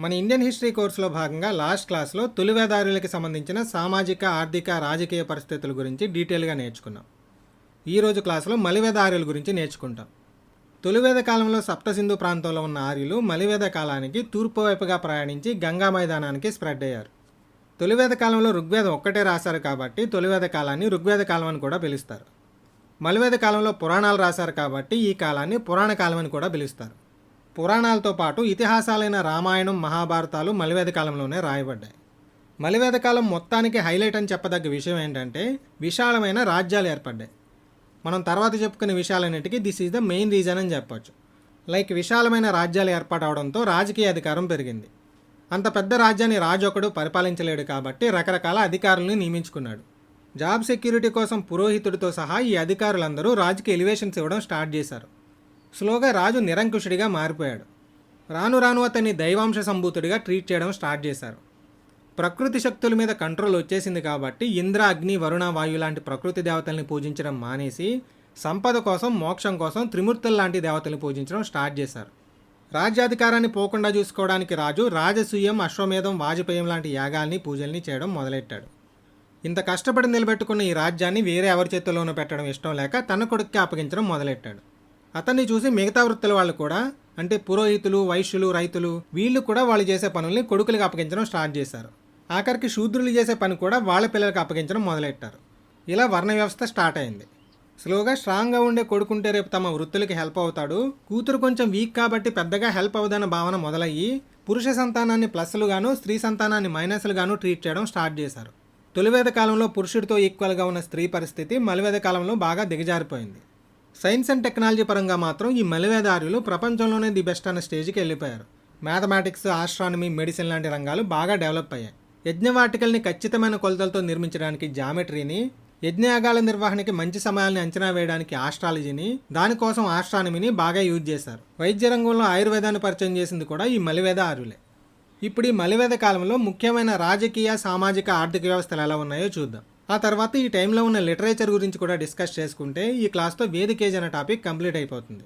మన Indian history కోర్సులో భాగంగా లాస్ట్ క్లాస్లో తొలివేదారులకి సంబంధించిన సామాజిక ఆర్థిక రాజకీయ పరిస్థితుల గురించి డీటెయిల్గా నేర్చుకున్నాం. ఈరోజు క్లాసులో మలివేద ఆర్యుల గురించి నేర్చుకుంటాం. తొలివేద కాలంలో సప్తసింధు ప్రాంతంలో ఉన్న ఆర్యులు మలివేద కాలానికి తూర్పు వైపుగా ప్రయాణించి గంగా మైదానానికి స్ప్రెడ్ అయ్యారు. తొలివేద కాలంలో ఋగ్వేదం ఒక్కటే రాశారు కాబట్టి తొలివేద కాలాన్ని ఋగ్వేద కాలం అని కూడా పిలుస్తారు. మలివేద కాలంలో పురాణాలు రాశారు కాబట్టి ఈ కాలాన్ని పురాణ కాలం అని కూడా పిలుస్తారు. పురాణాలతో పాటు ఇతిహాసాలైన రామాయణం, మహాభారతాలు మలివేద కాలంలోనే రాయబడ్డాయి. మలివేద కాలం మొత్తానికి హైలైట్ అని చెప్పదగ్గ విషయం ఏంటంటే విశాలమైన రాజ్యాలు ఏర్పడ్డాయి. మనం తర్వాత చెప్పుకునే విషయాలన్నిటికీ this is the main reason అని చెప్పొచ్చు. లైక్ విశాలమైన రాజ్యాలు ఏర్పాటవడంతో రాజకీయ అధికారం పెరిగింది. అంత పెద్ద రాజ్యాన్ని రాజు ఒకడు పరిపాలించలేడు కాబట్టి రకరకాల అధికారులను నియమించుకున్నాడు. జాబ్ సెక్యూరిటీ కోసం పురోహితుడితో సహా ఈ అధికారులందరూ రాజుకి ఎలివేషన్స్ ఇవ్వడం స్టార్ట్ చేశారు. స్లోగా రాజు నిరంకుశుడిగా మారిపోయాడు. రాను రాను అతన్ని దైవాంశ సంభూతుడిగా ట్రీట్ చేయడం స్టార్ట్ చేశారు. ప్రకృతి శక్తుల మీద కంట్రోల్ వచ్చేసింది కాబట్టి ఇంద్ర, అగ్ని, వరుణ, వాయు లాంటి ప్రకృతి దేవతల్ని పూజించడం మానేసి సంపద కోసం, మోక్షం కోసం త్రిమూర్తుల లాంటి దేవతల్ని పూజించడం స్టార్ట్ చేశారు. రాజ్యాధికారాన్ని పోకుండా చూసుకోవడానికి రాజు రాజసూయం, అశ్వమేధం, వాజపేయం లాంటి యాగాల్ని, పూజల్ని చేయడం మొదలెట్టాడు. ఇంత కష్టపడి నిలబెట్టుకున్న ఈ రాజ్యాన్ని వేరే ఎవరి చేతుల్లోనూ పెట్టడం ఇష్టం లేక తన కొడుక్కి అప్పగించడం మొదలెట్టాడు. అతన్ని చూసి మిగతా వృత్తుల వాళ్ళు కూడా, అంటే పురోహితులు, వైశ్యులు, రైతులు, వీళ్ళు కూడా వాళ్ళు చేసే పనుల్ని కొడుకులకు అప్పగించడం స్టార్ట్ చేశారు. ఆఖరికి శూద్రులు చేసే పని కూడా వాళ్ళ పిల్లలకు అప్పగించడం మొదలెట్టారు. ఇలా వర్ణ వ్యవస్థ స్టార్ట్ అయింది. స్లోగా స్ట్రాంగ్గా ఉండే కొడుకుంటే రేపు తమ వృత్తులకి హెల్ప్ అవుతాడు, కూతురు కొంచెం వీక్ కాబట్టి పెద్దగా హెల్ప్ అవుదన్న భావన మొదలయ్యి పురుష సంతానాన్ని ప్లస్లుగాను, స్త్రీ సంతానాన్ని మైనస్లుగాను ట్రీట్ చేయడం స్టార్ట్ చేశారు. తొలివేద కాలంలో పురుషుడితో ఈక్వల్గా ఉన్న స్త్రీ పరిస్థితి మలివేద కాలంలో బాగా దిగజారిపోయింది. సైన్స్ అండ్ టెక్నాలజీ పరంగా మాత్రం ఈ మలివేద ఆర్యులు ప్రపంచంలోనే ది బెస్ట్ అన్న స్టేజ్కి వెళ్ళిపోయారు. మ్యాథమెటిక్స్, ఆస్ట్రానమీ, మెడిసిన్ లాంటి రంగాలు బాగా డెవలప్ అయ్యాయి. యజ్ఞవాటికల్ని ఖచ్చితమైన కొలతలతో నిర్మించడానికి జామెట్రీని, యజ్ఞయాగాల నిర్వహణకి మంచి సమయాల్ని అంచనా వేయడానికి ఆస్ట్రాలజీని, దానికోసం ఆస్ట్రానమీని బాగా యూజ్ చేశారు. వైద్య రంగంలో ఆయుర్వేదాన్ని పరిచయం చేసింది కూడా ఈ మలివేద ఆర్యులే. ఇప్పుడు ఈ మలివేద కాలంలో ముఖ్యమైన రాజకీయ, సామాజిక, ఆర్థిక వ్యవస్థలు ఎలా ఉన్నాయో చూద్దాం. ఆ తర్వాత ఈ టైంలో ఉన్న లిటరేచర్ గురించి కూడా డిస్కస్ చేసుకుంటే ఈ క్లాస్తో వేదికేజ్ అనే టాపిక్ కంప్లీట్ అయిపోతుంది.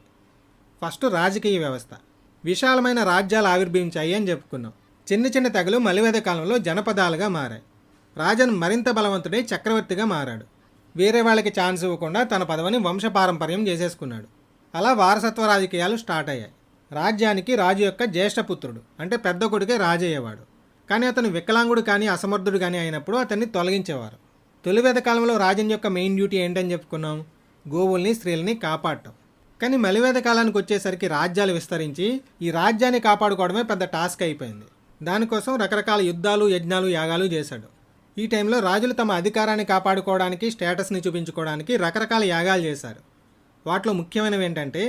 ఫస్ట్ రాజకీయ వ్యవస్థ. విశాలమైన రాజ్యాలు ఆవిర్భవించాయి అని చెప్పుకున్నాం. చిన్న చిన్న తెగలు మలివేద కాలంలో జనపదాలుగా మారాయి. రాజన్ మరింత బలవంతుడై చక్రవర్తిగా మారాడు. వేరే వాళ్ళకి ఛాన్స్ ఇవ్వకుండా తన పదవిని వంశపారంపర్యం చేసేసుకున్నాడు. అలా వారసత్వ రాజకీయాలు స్టార్ట్ అయ్యాయి. రాజ్యానికి రాజు యొక్క జ్యేష్ఠపుత్రుడు, అంటే పెద్ద కొడుకే రాజు అయ్యేవాడు. కానీ అతను వికలాంగుడు కానీ అసమర్థుడు కానీ అయినప్పుడు అతన్ని తొలగించేవారు. తొలివేద కాలంలో రాజన్ యొక్క మెయిన్ డ్యూటీ ఏంటని చెప్పుకున్నాం? గోవుల్ని, స్త్రీలని కాపాడటం. కానీ మలివేద కాలానికి వచ్చేసరికి రాజ్యాలు విస్తరించి ఈ రాజ్యాన్ని కాపాడుకోవడమే పెద్ద టాస్క్ అయిపోయింది. దానికోసం రకరకాల యుద్ధాలు, యజ్ఞాలు, యాగాలు చేశాడు. ఈ టైంలో రాజులు తమ అధికారాన్ని కాపాడుకోవడానికి, స్టేటస్ని చూపించుకోవడానికి రకరకాల యాగాలు చేశారు. వాటిలో ముఖ్యమైనవి ఏంటంటే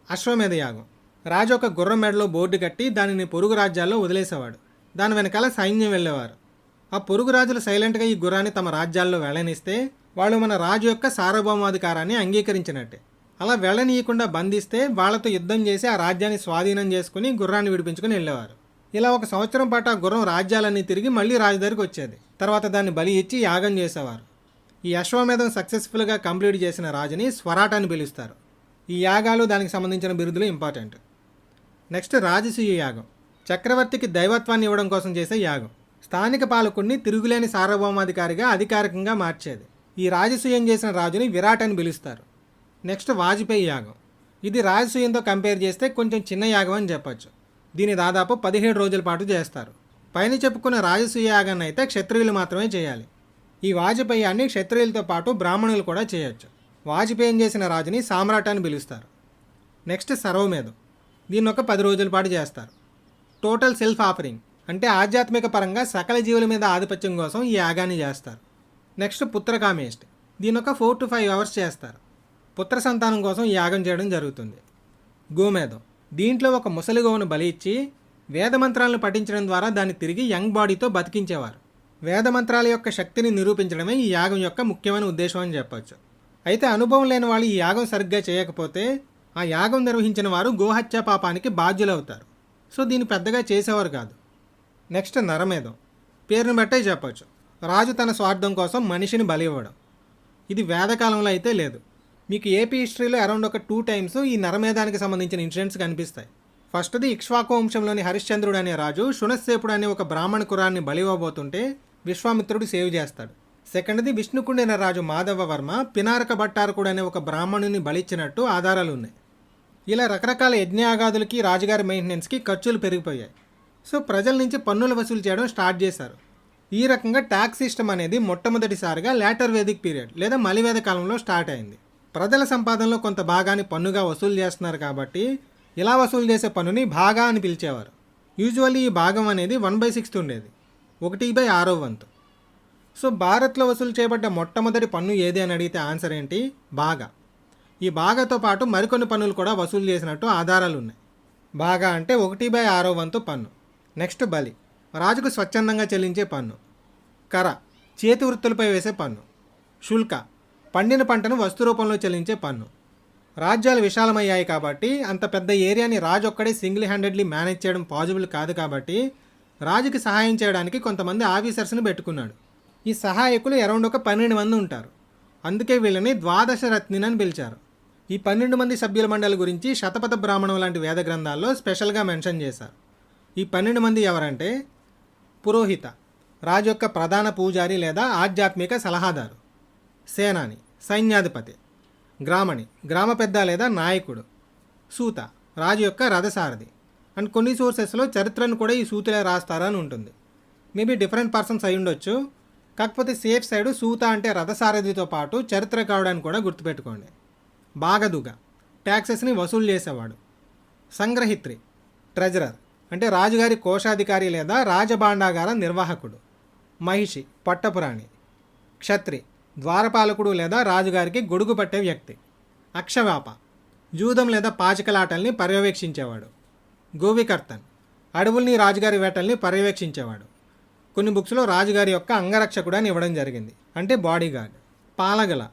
అశ్వమేధ యాగం. రాజు ఒక గుర్రం మెడలో బోర్డు కట్టి దానిని పొరుగు రాజ్యాల్లో వదిలేసేవాడు. దాని వెనకాల సైన్యం వెళ్ళేవారు. ఆ పొరుగు రాజులు సైలెంట్గా ఈ గుర్రాన్ని తమ రాజ్యాల్లో వెళ్ళనిస్తే వాళ్ళు మన రాజు యొక్క సార్వభౌమాధికారాన్ని అంగీకరించినట్టే. అలా వెళ్ళనీయకుండా బంధిస్తే వాళ్లతో యుద్ధం చేసి ఆ రాజ్యాన్ని స్వాధీనం చేసుకుని గుర్రాన్ని విడిపించుకుని వెళ్ళేవారు. ఇలా 1 సంవత్సరం పాటు ఆ గుర్రం రాజ్యాలన్నీ తిరిగి మళ్ళీ రాజు దగ్గరికి వచ్చేది. తర్వాత దాన్ని బలి ఇచ్చి యాగం చేసేవారు. ఈ అశ్వమేధం సక్సెస్ఫుల్గా కంప్లీట్ చేసిన రాజుని స్వరాట్ అని పిలుస్తారు. ఈ యాగాలు, దానికి సంబంధించిన బిరుదులు ఇంపార్టెంట్. నెక్స్ట్ రాజసూయ యాగం. చక్రవర్తికి దైవత్వాన్ని ఇవ్వడం కోసం చేసే యాగం. స్థానిక పాలకుడిని తిరుగులేని సార్వభౌమాధికారిగా అధికారికంగా మార్చేది. ఈ రాజసూయం చేసిన రాజుని విరాట్ అని పిలుస్తారు. నెక్స్ట్ వాజపేయి యాగం. ఇది రాజసూయంతో కంపేర్ చేస్తే కొంచెం చిన్న యాగం అని చెప్పచ్చు. దీన్ని దాదాపు 17 రోజుల పాటు చేస్తారు. పైన చెప్పుకున్న రాజసూయ యాగాన్ని అయితే క్షత్రియులు మాత్రమే చేయాలి. ఈ వాజపేయాన్ని క్షత్రియులతో పాటు బ్రాహ్మణులు కూడా చేయొచ్చు. వాజపేయం చేసిన రాజుని సామ్రాట్ అని పిలుస్తారు. నెక్స్ట్ సర్వమేధం. దీన్ని ఒక 10 రోజుల పాటు చేస్తారు. టోటల్ సెల్ఫ్ ఆఫరింగ్, అంటే ఆధ్యాత్మిక పరంగా సకల జీవుల మీద ఆధిపత్యం కోసం ఈ యాగాన్ని చేస్తారు. నెక్స్ట్ పుత్రకామేష్టి. దీన్ని ఒక 4 to 5 అవర్స్ చేస్తారు. పుత్ర సంతానం కోసం ఈ యాగం చేయడం జరుగుతుంది. గోమేధం. దీంట్లో ఒక ముసలి గోవును బలి ఇచ్చి వేదమంత్రాలను పఠించడం ద్వారా దాన్ని తిరిగి యంగ్ బాడీతో బతికించేవారు. వేదమంత్రాల యొక్క శక్తిని నిరూపించడమే ఈ యాగం యొక్క ముఖ్యమైన ఉద్దేశం అని చెప్పచ్చు. అయితే అనుభవం లేని వాళ్ళు ఈ యాగం సరిగ్గా చేయకపోతే ఆ యాగం నిర్వహించిన వారు గోహత్య పాపానికి బాధ్యులవుతారు. సో దీన్ని పెద్దగా చేసేవారు కాదు. నెక్స్ట్ నరమేధం. పేరుని బట్టే చెప్పచ్చు. రాజు తన స్వార్థం కోసం మనిషిని బలి ఇవ్వడం. ఇది వేదకాలంలో అయితే లేదు. మీకు ఏపీ హిస్టరీలో అరౌండ్ ఒక 2 times ఈ నరమేధానికి సంబంధించిన ఇన్సిడెంట్స్ కనిపిస్తాయి. ఫస్ట్ది ఇక్ష్వాకు వంశంలోని హరిశ్చంద్రుడు అనే రాజు శునస్సేపుడు అనే ఒక బ్రాహ్మణ కురాన్ని బలివ్వబోతుంటే విశ్వామిత్రుడు సేవ్ చేస్తాడు. సెకండ్ది విష్ణుకుండి అనే రాజు మాధవవర్మ పినారక భట్టారకుడు అనే ఒక బ్రాహ్మణుని బలిచ్చినట్టు ఆధారాలు ఉన్నాయి. ఇలా రకరకాల యజ్ఞయాగాదులకి రాజుగారి మెయింటెనెన్స్కి ఖర్చులు పెరిగిపోయాయి. సో ప్రజల నుంచి పన్నులు వసూలు చేయడం స్టార్ట్ చేశారు. ఈ రకంగా ట్యాక్స్ సిస్టమ్ అనేది మొట్టమొదటిసారిగా లేటర్ వేదిక్ పీరియడ్ లేదా మలివేద కాలంలో స్టార్ట్ అయింది. ప్రజల సంపాదనలో కొంత భాగాన్ని పన్నుగా వసూలు చేస్తున్నారు కాబట్టి ఇలా వసూలు చేసే పన్నుని భాగా అని పిలిచేవారు. యూజువల్లీ ఈ భాగం అనేది 1/6 ఉండేది, 1/6 వంతు. సో భారత్లో వసూలు చేయబడ్డ మొట్టమొదటి పన్ను ఏది అని అడిగితే ఆన్సర్ ఏంటి? భాగా. ఈ భాగాతో పాటు మరికొన్ని పన్నులు కూడా వసూలు చేసినట్టు ఆధారాలు ఉన్నాయి. భాగా అంటే 1/6 వంతు పన్ను. నెక్స్ట్ బలి, రాజుకు స్వచ్ఛందంగా చెల్లించే పన్ను. కర, చేతి వృత్తులపై వేసే పన్ను. శుల్క, పండిన పంటను వస్తు రూపంలో చెల్లించే పన్ను. రాజ్యాలు విశాలమయ్యాయి కాబట్టి అంత పెద్ద ఏరియాని రాజు ఒక్కడే సింగిల్ హ్యాండెడ్లీ మేనేజ్ చేయడం పాసిబుల్ కాదు కాబట్టి రాజుకి సహాయం చేయడానికి కొంతమంది ఆఫీసర్స్ని పెట్టుకున్నాడు. ఈ సహాయకులు అరౌండ్ ఒక 12 మంది ఉంటారు. అందుకే వీళ్ళని ద్వాదశ రత్నిన్ అని పిలిచారు. ఈ 12 మంది సభ్యుల మండలి గురించి శతపథ బ్రాహ్మణం లాంటి వేద గ్రంథాల్లో స్పెషల్గా మెన్షన్ చేశారు. ఈ 12 మంది ఎవరంటే పురోహిత, రాజు యొక్క ప్రధాన పూజారి లేదా ఆధ్యాత్మిక సలహాదారు. సేనాని, సైన్యాధిపతి. గ్రామణి, గ్రామ పెద్ద లేదా నాయకుడు. సూత, రాజు యొక్క రథసారథి. అండ్ కొన్ని సోర్సెస్లో చరిత్రను కూడా ఈ సూతులే రాస్తారని ఉంటుంది. మేబీ డిఫరెంట్ పర్సన్స్ అయి ఉండొచ్చు. కాకపోతే సేఫ్ సైడ్ సూత అంటే రథసారథితో పాటు చరిత్రకారుడని కూడా గుర్తుపెట్టుకోండి. బాగదుగ, ట్యాక్సెస్ని వసూలు చేసేవాడు. సంగ్రహిత్రి, ట్రెజరర్ అంటే రాజుగారి కోశాధికారి లేదా రాజభాండాగార నిర్వాహకుడు. మహిషి, పట్టపురాణి. క్షత్రి, ద్వారపాలకుడు లేదా రాజుగారికి గొడుగు పట్టే వ్యక్తి. అక్షవ్యాప, జూదం లేదా పాచికలాటల్ని పర్యవేక్షించేవాడు. గోవికర్తన్, అడవుల్ని రాజుగారి వేటల్ని పర్యవేక్షించేవాడు. కొన్ని బుక్స్లో రాజుగారి యొక్క అంగరక్షకుడు అని ఇవ్వడం జరిగింది, అంటే బాడీగార్డ్. పాలగల,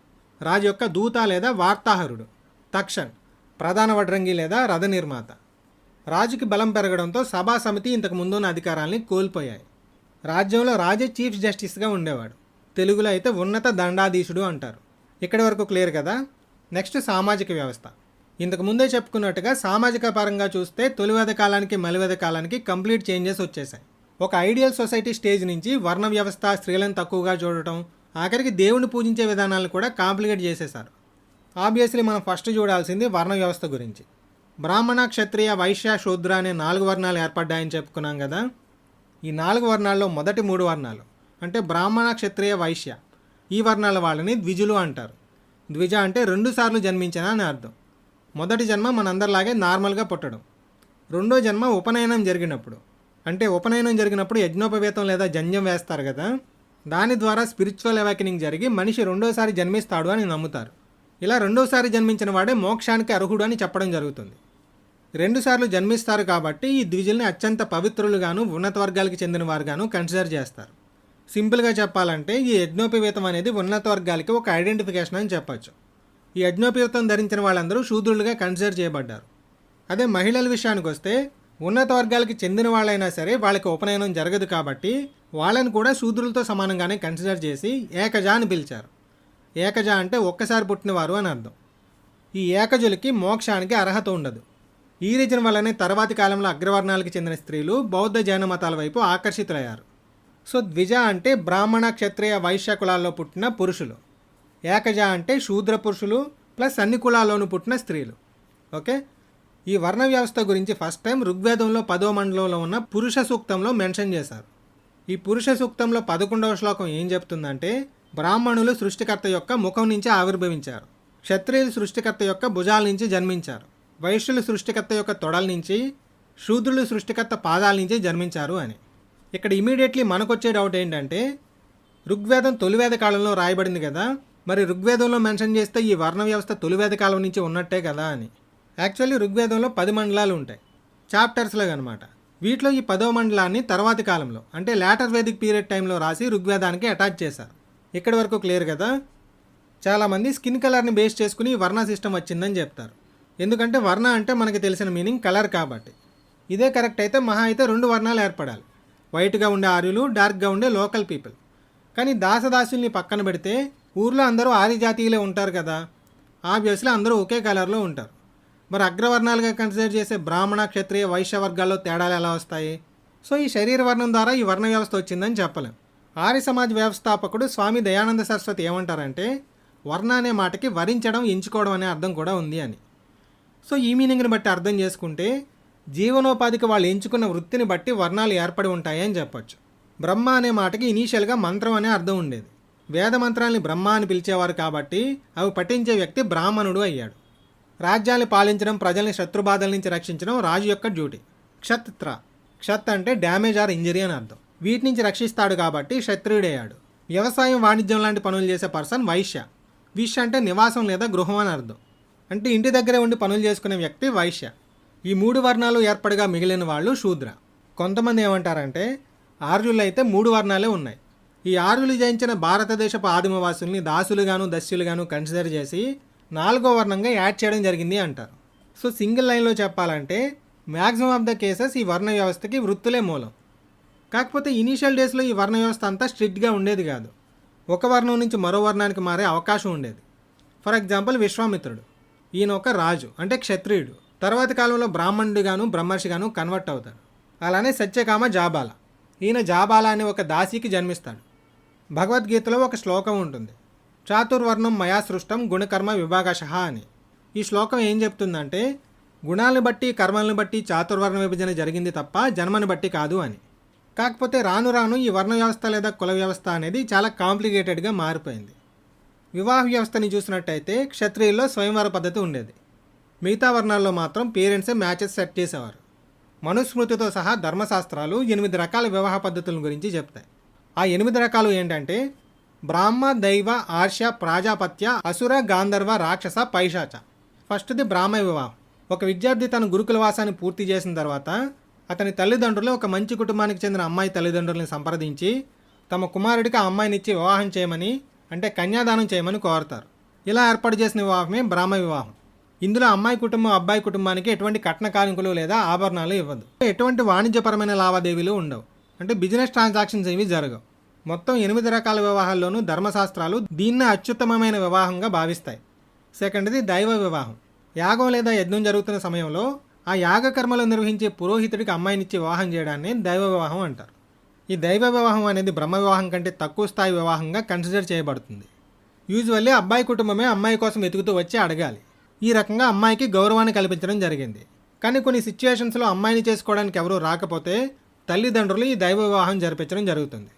రాజు యొక్క దూత లేదా వార్తాహరుడు. తక్షన్, ప్రధాన వడ్రంగి లేదా రథ నిర్మాత. రాజుకి బలం పెరగడంతో సభా సమితి ఇంతకు ముందున్న అధికారాల్ని కోల్పోయాయి. రాజ్యంలో రాజే చీఫ్ జస్టిస్గా ఉండేవాడు. తెలుగులో అయితే ఉన్నత దండాధీశుడు అంటారు. ఇక్కడి వరకు క్లియర్ కదా. నెక్స్ట్ సామాజిక వ్యవస్థ. ఇంతకు ముందే చెప్పుకున్నట్టుగా సామాజిక పరంగా చూస్తే తొలివేద కాలానికి మలివేద కాలానికి కంప్లీట్ చేంజెస్ వచ్చేసాయి. ఒక ఐడియల్ సొసైటీ స్టేజ్ నుంచి వర్ణ వ్యవస్థ, స్త్రీలను తక్కువగా చూడటం, ఆఖరికి దేవుని పూజించే విధానాలను కూడా కాంప్లికేట్ చేసేశారు. ఆబ్వియస్లీ మనం ఫస్ట్ చూడాల్సింది వర్ణ వ్యవస్థ గురించి. బ్రాహ్మణ, క్షత్రియ, వైశ్య, శూద్ర అనే 4 వర్ణాలు ఏర్పడ్డాయని చెప్పుకున్నాం కదా. ఈ 4 వర్ణాల్లో మొదటి 3 వర్ణాలు అంటే బ్రాహ్మణ, క్షత్రియ, వైశ్య, ఈ వర్ణాల వాళ్ళని ద్విజులు అంటారు. ద్విజ అంటే 2 సార్లు జన్మించిన అని అర్థం. మొదటి జన్మ మనందరిలాగే నార్మల్గా పుట్టడం. రెండో జన్మ ఉపనయనం జరిగినప్పుడు, అంటే ఉపనయనం జరిగినప్పుడు యజ్ఞోపవేతం లేదా జంజం వేస్తారు కదా, దాని ద్వారా స్పిరిచువల్ అవేకనింగ్ జరిగి మనిషి రెండోసారి జన్మిస్తాడు అని నమ్ముతారు. ఇలా రెండోసారి జన్మించిన వాడే మోక్షానికి అర్హుడు అని చెప్పడం జరుగుతుంది. 2 సార్లు జన్మిస్తారు కాబట్టి ఈ ద్విజుల్ని అత్యంత పవిత్రులుగాను ఉన్నత వర్గాలకు చెందిన వారుగాను కన్సిడర్ చేస్తారు. సింపుల్గా చెప్పాలంటే ఈ యజ్ఞోపవీతం అనేది ఉన్నత వర్గాలకి ఒక ఐడెంటిఫికేషన్ అని చెప్పచ్చు. ఈ యజ్ఞోపవీతం ధరించిన వాళ్ళందరూ శూద్రులుగా కన్సిడర్ చేయబడ్డారు. అదే మహిళల విషయానికి వస్తే ఉన్నత వర్గాలకి చెందిన వాళ్ళైనా సరే వాళ్ళకి ఉపనయనం జరగదు కాబట్టి వాళ్ళని కూడా శూద్రులతో సమానంగానే కన్సిడర్ చేసి ఏకజ అని పిలిచారు. ఏకజ అంటే ఒక్కసారి పుట్టినవారు అని అర్థం. ఈ ఏకజులకి మోక్షానికి అర్హత ఉండదు. ఈ రీజన్ వల్లనే తర్వాతి కాలంలో అగ్రవర్ణాలకు చెందిన స్త్రీలు బౌద్ధ జైన మతాల వైపు ఆకర్షితులయ్యారు. సో ద్విజ అంటే బ్రాహ్మణ, క్షత్రియ, వైశ్య కులాల్లో పుట్టిన పురుషులు. ఏకజ అంటే శూద్ర పురుషులు ప్లస్ అన్ని కులాల్లోనూ పుట్టిన స్త్రీలు. ఓకే, ఈ వర్ణ వ్యవస్థ గురించి ఫస్ట్ టైం ఋగ్వేదంలో 10వ మండలంలో ఉన్న పురుష సూక్తంలో మెన్షన్ చేశారు. ఈ పురుష సూక్తంలో 11వ శ్లోకం ఏం చెప్తుందంటే, బ్రాహ్మణులు సృష్టికర్త యొక్క ముఖం నుంచి ఆవిర్భవించారు, క్షత్రియులు సృష్టికర్త యొక్క భుజాల నుంచి జన్మించారు, వైశ్యులు సృష్టికర్త యొక్క తొడల నుంచి, శూద్రులు సృష్టికర్త పాదాల నుంచి జన్మించారు అని. ఇక్కడ ఇమీడియట్లీ మనకొచ్చే డౌట్ ఏంటంటే, ఋగ్వేదం తొలివేద కాలంలో రాయబడింది కదా, మరి ఋగ్వేదంలో మెన్షన్ చేస్తే ఈ వర్ణ వ్యవస్థ తొలివేద కాలం నుంచి ఉన్నట్టే కదా అని. యాక్చువల్లీ ఋగ్వేదంలో 10 మండలాలు ఉంటాయి, చాప్టర్స్లాగా అనమాట. వీటిలో ఈ 10వ మండలాన్ని తర్వాతి కాలంలో అంటే లేటర్ వేదిక్ పీరియడ్ టైంలో రాసి ఋగ్వేదానికి అటాచ్ చేశారు. ఇక్కడి వరకు క్లియర్ కదా. చాలామంది స్కిన్ కలర్ని బేస్ చేసుకుని వర్ణ సిస్టమ్ వచ్చిందని చెప్తారు. ఎందుకంటే వర్ణ అంటే మనకి తెలిసిన మీనింగ్ కలర్ కాబట్టి. ఇదే కరెక్ట్ అయితే మహా అయితే 2 వర్ణాలు ఏర్పడాలి, వైట్గా ఉండే ఆర్యులు, డార్క్గా ఉండే లోకల్ పీపుల్. కానీ దాసదాసుల్ని పక్కన పెడితే ఊర్లో అందరూ ఆర్య జాతీయులే ఉంటారు కదా, ఆబ్వియస్లీ అందరూ ఒకే కలర్లో ఉంటారు. మరి అగ్రవర్ణాలుగా కన్సిడర్ చేసే బ్రాహ్మణ, క్షత్రియ, వైశ్య వర్గాల్లో తేడాలు ఎలా వస్తాయి? సో ఈ శరీర వర్ణం ద్వారా ఈ వర్ణ వ్యవస్థ వచ్చిందని చెప్పలేం. ఆర్య సమాజ్ వ్యవస్థాపకుడు స్వామి దయానంద సరస్వతి ఏమంటారంటే, వర్ణ అనే మాటకి వరించడం, ఎంచుకోవడం అనే అర్థం కూడా ఉంది అని. సో ఈ మీనింగ్ని బట్టి అర్థం చేసుకుంటే జీవనోపాధికి వాళ్ళు ఎంచుకున్న వృత్తిని బట్టి వర్ణాలు ఏర్పడి ఉంటాయి అని చెప్పొచ్చు. బ్రహ్మ అనే మాటకి ఇనీషియల్గా మంత్రం అనే అర్థం ఉండేది. వేద మంత్రాల్ని బ్రహ్మ అని పిలిచేవారు కాబట్టి అవి పఠించే వ్యక్తి బ్రాహ్మణుడు అయ్యాడు. రాజ్యాన్ని పాలించడం, ప్రజల్ని శత్రుబాధల నుంచి రక్షించడం రాజు యొక్క డ్యూటీ. క్షత్ర, క్షత్ అంటే డ్యామేజ్ ఆర్ ఇంజరీ అని అర్థం. వీటి నుంచి రక్షిస్తాడు కాబట్టి క్షత్రియుడయ్యాడు. వ్యవసాయం, వాణిజ్యం లాంటి పనులు చేసే పర్సన్ వైశ్య. విశ్య అంటే నివాసం లేదా గృహం అని అర్థం. అంటే ఇంటి దగ్గరే ఉండి పనులు చేసుకునే వ్యక్తి వైశ్య. ఈ 3 వర్ణాలు ఏర్పడగా మిగిలిన వాళ్ళు శూద్ర. కొంతమంది ఏమంటారంటే ఆర్యులు అయితే 3 వర్ణాలే ఉన్నాయి. ఈ ఆర్యులు జయించిన భారతదేశపు ఆదిమవాసుల్ని దాసులుగాను, దస్యులుగాను కన్సిడర్ చేసి 4వ వర్ణంగా యాడ్ చేయడం జరిగింది అంటారు. సో సింగిల్ లైన్లో చెప్పాలంటే మ్యాక్సిమం ఆఫ్ ద కేసెస్ ఈ వర్ణ వ్యవస్థకి వృత్తులే మూలం. కాకపోతే ఇనీషియల్ డేస్లో ఈ వర్ణ వ్యవస్థ అంతా స్ట్రిక్ట్గా ఉండేది కాదు. ఒక వర్ణం నుంచి మరో వర్ణానికి మారే అవకాశం ఉండేది. ఫర్ ఎగ్జాంపుల్ విశ్వామిత్రుడు, ఈయన ఒక రాజు అంటే క్షత్రియుడు. తర్వాతి కాలంలో బ్రాహ్మణుడిగాను, బ్రహ్మర్షిగాను కన్వర్ట్ అవుతాడు. అలానే సత్యకామ జాబాల, ఈయన జాబాల అనే ఒక దాసికి జన్మిస్తాడు. భగవద్గీతలో ఒక శ్లోకం ఉంటుంది, చాతుర్వర్ణం మయా సృష్టం గుణకర్మ విభాగశః అని. ఈ శ్లోకం ఏం చెప్తుందంటే గుణాలను బట్టి, కర్మలను బట్టి చాతుర్వర్ణ విభజన జరిగింది తప్ప జన్మని బట్టి కాదు అని. కాకపోతే రాను రాను ఈ వర్ణ వ్యవస్థ లేదా కుల వ్యవస్థ అనేది చాలా కాంప్లికేటెడ్గా మారిపోయింది. వివాహ వ్యవస్థని చూసినట్టయితే క్షత్రియుల్లో స్వయంవర పద్ధతి ఉండేది. మిగతా వర్ణాల్లో మాత్రం పేరెంట్సే మ్యాచెస్ సెట్ చేసేవారు. మనుస్మృతితో సహా ధర్మశాస్త్రాలు 8 రకాల వివాహ పద్ధతుల గురించి చెప్తాయి. ఆ 8 రకాలు ఏంటంటే బ్రాహ్మ, దైవ, ఆర్ష, ప్రాజాపత్య, అసుర, గాంధర్వ, రాక్షస, పైశాచ. ఫస్ట్ది బ్రాహ్మ వివాహం. ఒక విద్యార్థి తన గురుకుల వాసాన్ని పూర్తి చేసిన తర్వాత అతని తల్లిదండ్రులు ఒక మంచి కుటుంబానికి చెందిన అమ్మాయి తల్లిదండ్రులను సంప్రదించి తమ కుమారుడికి ఆ అమ్మాయిని ఇచ్చి వివాహం చేయమని, అంటే కన్యాదానం చేయమని కోరుతారు. ఇలా ఏర్పాటు చేసిన వివాహమే బ్రాహ్మ వివాహం. ఇందులో అమ్మాయి కుటుంబం అబ్బాయి కుటుంబానికి ఎటువంటి కట్న కానుకలు లేదా ఆభరణాలు ఇవ్వదు. ఎటువంటి వాణిజ్యపరమైన లావాదేవీలు ఉండవు, అంటే బిజినెస్ ట్రాన్సాక్షన్స్ ఏవి జరగవు. మొత్తం 8 రకాల వివాహాల్లోనూ ధర్మశాస్త్రాలు దీన్నే అత్యుత్తమమైన వివాహంగా భావిస్తాయి. సెకండ్ది దైవ వివాహం. యాగం లేదా యజ్ఞం జరుగుతున్న సమయంలో ఆ యాగకర్మలు నిర్వహించే పురోహితుడికి అమ్మాయినిచ్చి వివాహం చేయడాన్ని దైవ వివాహం అంటారు. ఈ దైవ వివాహం అనేది బ్రహ్మ వివాహం కంటే తక్కువ స్థాయి వివాహంగా కన్సిడర్ చేయబడుతుంది. యూజువల్లీ అబ్బాయి కుటుంబమే అమ్మాయి కోసం వెతుకుతూ వచ్చి అడగాలి. ఈ రకంగా అమ్మాయికి గౌరవాన్ని కల్పించడం జరిగింది. కానీ కొన్ని సిచ్యుయేషన్స్లో అమ్మాయిని చేసుకోవడానికి ఎవరూ రాకపోతే తల్లిదండ్రులు ఈ దైవ వివాహం జరిపించడం జరుగుతుంది.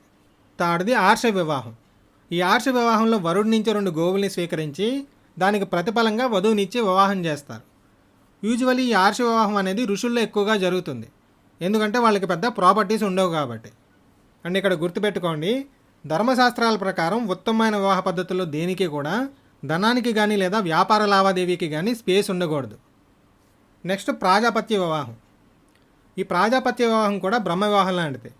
థర్డ్ది ఆర్ష వివాహం. ఈ ఆర్ష వివాహంలో వరుడి నుంచి 2 గోవుల్ని స్వీకరించి దానికి ప్రతిఫలంగా వధువునిచ్చి వివాహం చేస్తారు. యూజువల్లీ ఈ ఆర్ష వివాహం అనేది ఋషుల్లో ఎక్కువగా జరుగుతుంది, ఎందుకంటే వాళ్ళకి పెద్ద ప్రాపర్టీస్ ఉండవు కాబట్టి. అండ్ ఇక్కడ గుర్తుపెట్టుకోండి, ధర్మశాస్త్రాల ప్రకారం ఉత్తమమైన వివాహ పద్ధతుల్లో దేనికి కూడా ధనానికి కానీ లేదా వ్యాపార లావాదేవీకి కానీ స్పేస్ ఉండకూడదు. నెక్స్ట్ ప్రాజాపత్య వివాహం. ఈ ప్రాజాపత్య వివాహం కూడా బ్రహ్మ వివాహం లాంటిది.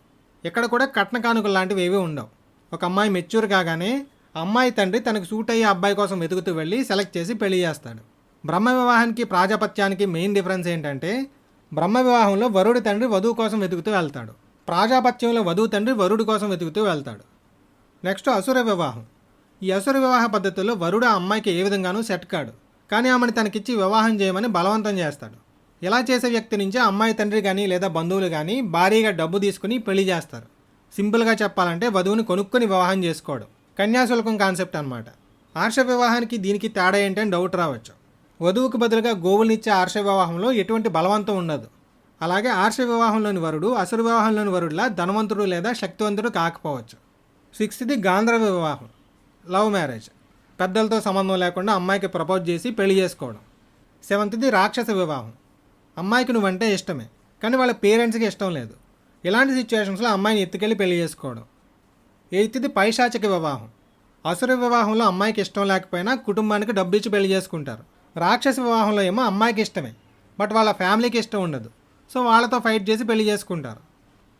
ఇక్కడ కూడా కట్న కానుకలు లాంటివి ఏవీ ఉండవు. ఒక అమ్మాయి మెచ్యూర్ కాగానే అమ్మాయి తండ్రి తనకు సూట్ అయ్యే అబ్బాయి కోసం వెతుకుతూ వెళ్ళి సెలెక్ట్ చేసి పెళ్లి చేస్తాడు. బ్రహ్మ వివాహానికి ప్రాజాపత్యానికి మెయిన్ డిఫరెన్స్ ఏంటంటే బ్రహ్మ వివాహంలో వరుడి తండ్రి వధువు కోసం వెతుకుతూ వెళ్తాడు, ప్రాజాపత్యంలో వధువు తండ్రి వరుడి కోసం వెతుకుతూ వెళ్తాడు. నెక్స్ట్ అసుర వివాహం. ఈ అసుర వివాహ పద్ధతుల్లో వరుడు ఆ అమ్మాయికి ఏ విధంగానూ సెట్ కాడు, కానీ ఆమెను తనకిచ్చి వివాహం చేయమని బలవంతం చేస్తాడు. ఇలా చేసే వ్యక్తి నుంచి అమ్మాయి తండ్రి కానీ లేదా బంధువులు కానీ భారీగా డబ్బు తీసుకుని పెళ్లి చేస్తారు. సింపుల్గా చెప్పాలంటే వధువుని కొనుక్కొని వివాహం చేసుకోవడం, కన్యాశుల్కం కాన్సెప్ట్ అనమాట. ఆర్ష వివాహానికి దీనికి తేడా ఏంటని డౌట్ రావచ్చు. వధువుకు బదులుగా గోవులనిచ్చే ఆర్ష వివాహంలో ఎటువంటి బలవంతం ఉండదు. అలాగే ఆర్ష వివాహంలోని వరుడు అసుర వివాహంలోని వరుడులా ధనవంతుడు లేదా శక్తివంతుడు కాకపోవచ్చు. 6th గాంధర్వ వివాహం, లవ్ మ్యారేజ్. పెద్దలతో సంబంధం లేకుండా అమ్మాయికి ప్రపోజ్ చేసి పెళ్లి చేసుకోవడం. 7th రాక్షస వివాహం. అమ్మాయికి నువ్వంటే ఇష్టమే, కానీ వాళ్ళ పేరెంట్స్కి ఇష్టం లేదు. ఇలాంటి సిచ్యువేషన్స్లో అమ్మాయిని ఎత్తుకెళ్ళి పెళ్లి చేసుకోవడం. 8th పైశాచిక వివాహం. అసుర వివాహంలో అమ్మాయికి ఇష్టం లేకపోయినా కుటుంబానికి డబ్బు ఇచ్చి పెళ్లి చేసుకుంటారు. రాక్షస వివాహంలో ఏమో అమ్మాయికి ఇష్టమే, బట్ వాళ్ళ ఫ్యామిలీకి ఇష్టం ఉండదు, సో వాళ్ళతో ఫైట్ చేసి పెళ్లి చేసుకుంటారు.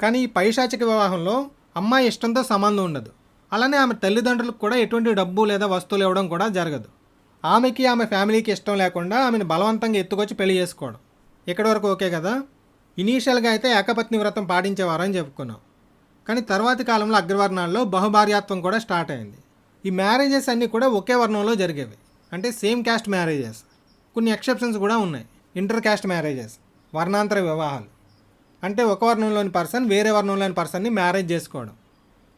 కానీ ఈ పైశాచిక వివాహంలో అమ్మాయి ఇష్టంతో సంబంధం ఉండదు. అలానే ఆమె తల్లిదండ్రులకు కూడా ఎటువంటి డబ్బు లేదా వస్తువులు ఇవ్వడం కూడా జరగదు. ఆమెకి ఆమె ఫ్యామిలీకి ఇష్టం లేకుండా ఆమెను బలవంతంగా ఎత్తుకొచ్చి పెళ్లి చేసుకోవడం. ఇక్కడి వరకు ఓకే కదా. ఇనీషియల్గా అయితే ఏకపత్ని వ్రతం పాటించేవారని చెప్పుకున్నాం, కానీ తర్వాతి కాలంలో అగ్రవర్ణాల్లో బహుభార్యాత్వం కూడా స్టార్ట్ అయింది. ఈ మ్యారేజెస్ అన్నీ కూడా ఒకే వర్ణంలో జరిగేవి, అంటే సేమ్ క్యాస్ట్ మ్యారేజెస్. కొన్ని ఎక్సెప్షన్స్ కూడా ఉన్నాయి. ఇంటర్ క్యాస్ట్ మ్యారేజెస్, వర్ణాంతర వివాహాలు. అంటే ఒక వర్ణంలోని పర్సన్ వేరే వర్ణంలోని పర్సన్ని మ్యారేజ్ చేసుకోవడం.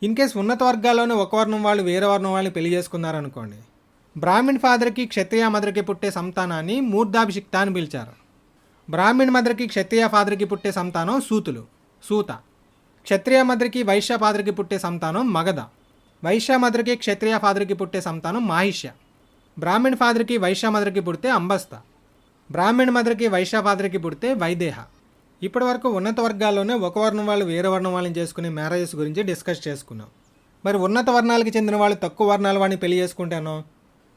ఇన్ కేస్ ఉన్నత వర్గాల్లోనే ఒక వర్ణం వాళ్ళు వేరే వర్ణం వాళ్ళని పెళ్లి చేసుకున్నారనుకోండి, బ్రాహ్మణ్ ఫాదర్కి క్షత్రియ మదర్కి పుట్టే సంతానాన్ని మూర్ధాభిషిక్త అని పిలిచారు. బ్రాహ్మణ్ మదర్కి క్షత్రియ ఫాదర్కి పుట్టే సంతానం సూత. క్షత్రియ మదర్కి వైశ్య ఫాదర్కి పుట్టే సంతానం మగధ. వైశ్య మదర్కి క్షత్రియ ఫాదర్కి పుట్టే సంతానం మాహిష్య. బ్రాహ్మణ్ ఫాదర్కి వైశ్య మదర్కి పుడితే అంబస్త. బ్రాహ్మణ్ మదర్కి వైశ్య ఫాదర్కి పుడితే వైదేహ. ఇప్పటి వరకు ఉన్నత వర్గాల్లోనే ఒక వర్ణం వాళ్ళు వేరే వర్ణం వాళ్ళని చేసుకునే మ్యారేజెస్ గురించి డిస్కస్ చేసుకున్నాం. మరి ఉన్నత వర్ణాలకి చెందిన వాళ్ళు తక్కువ వర్ణాల వాడిని పెళ్లి చేసుకుంటానో,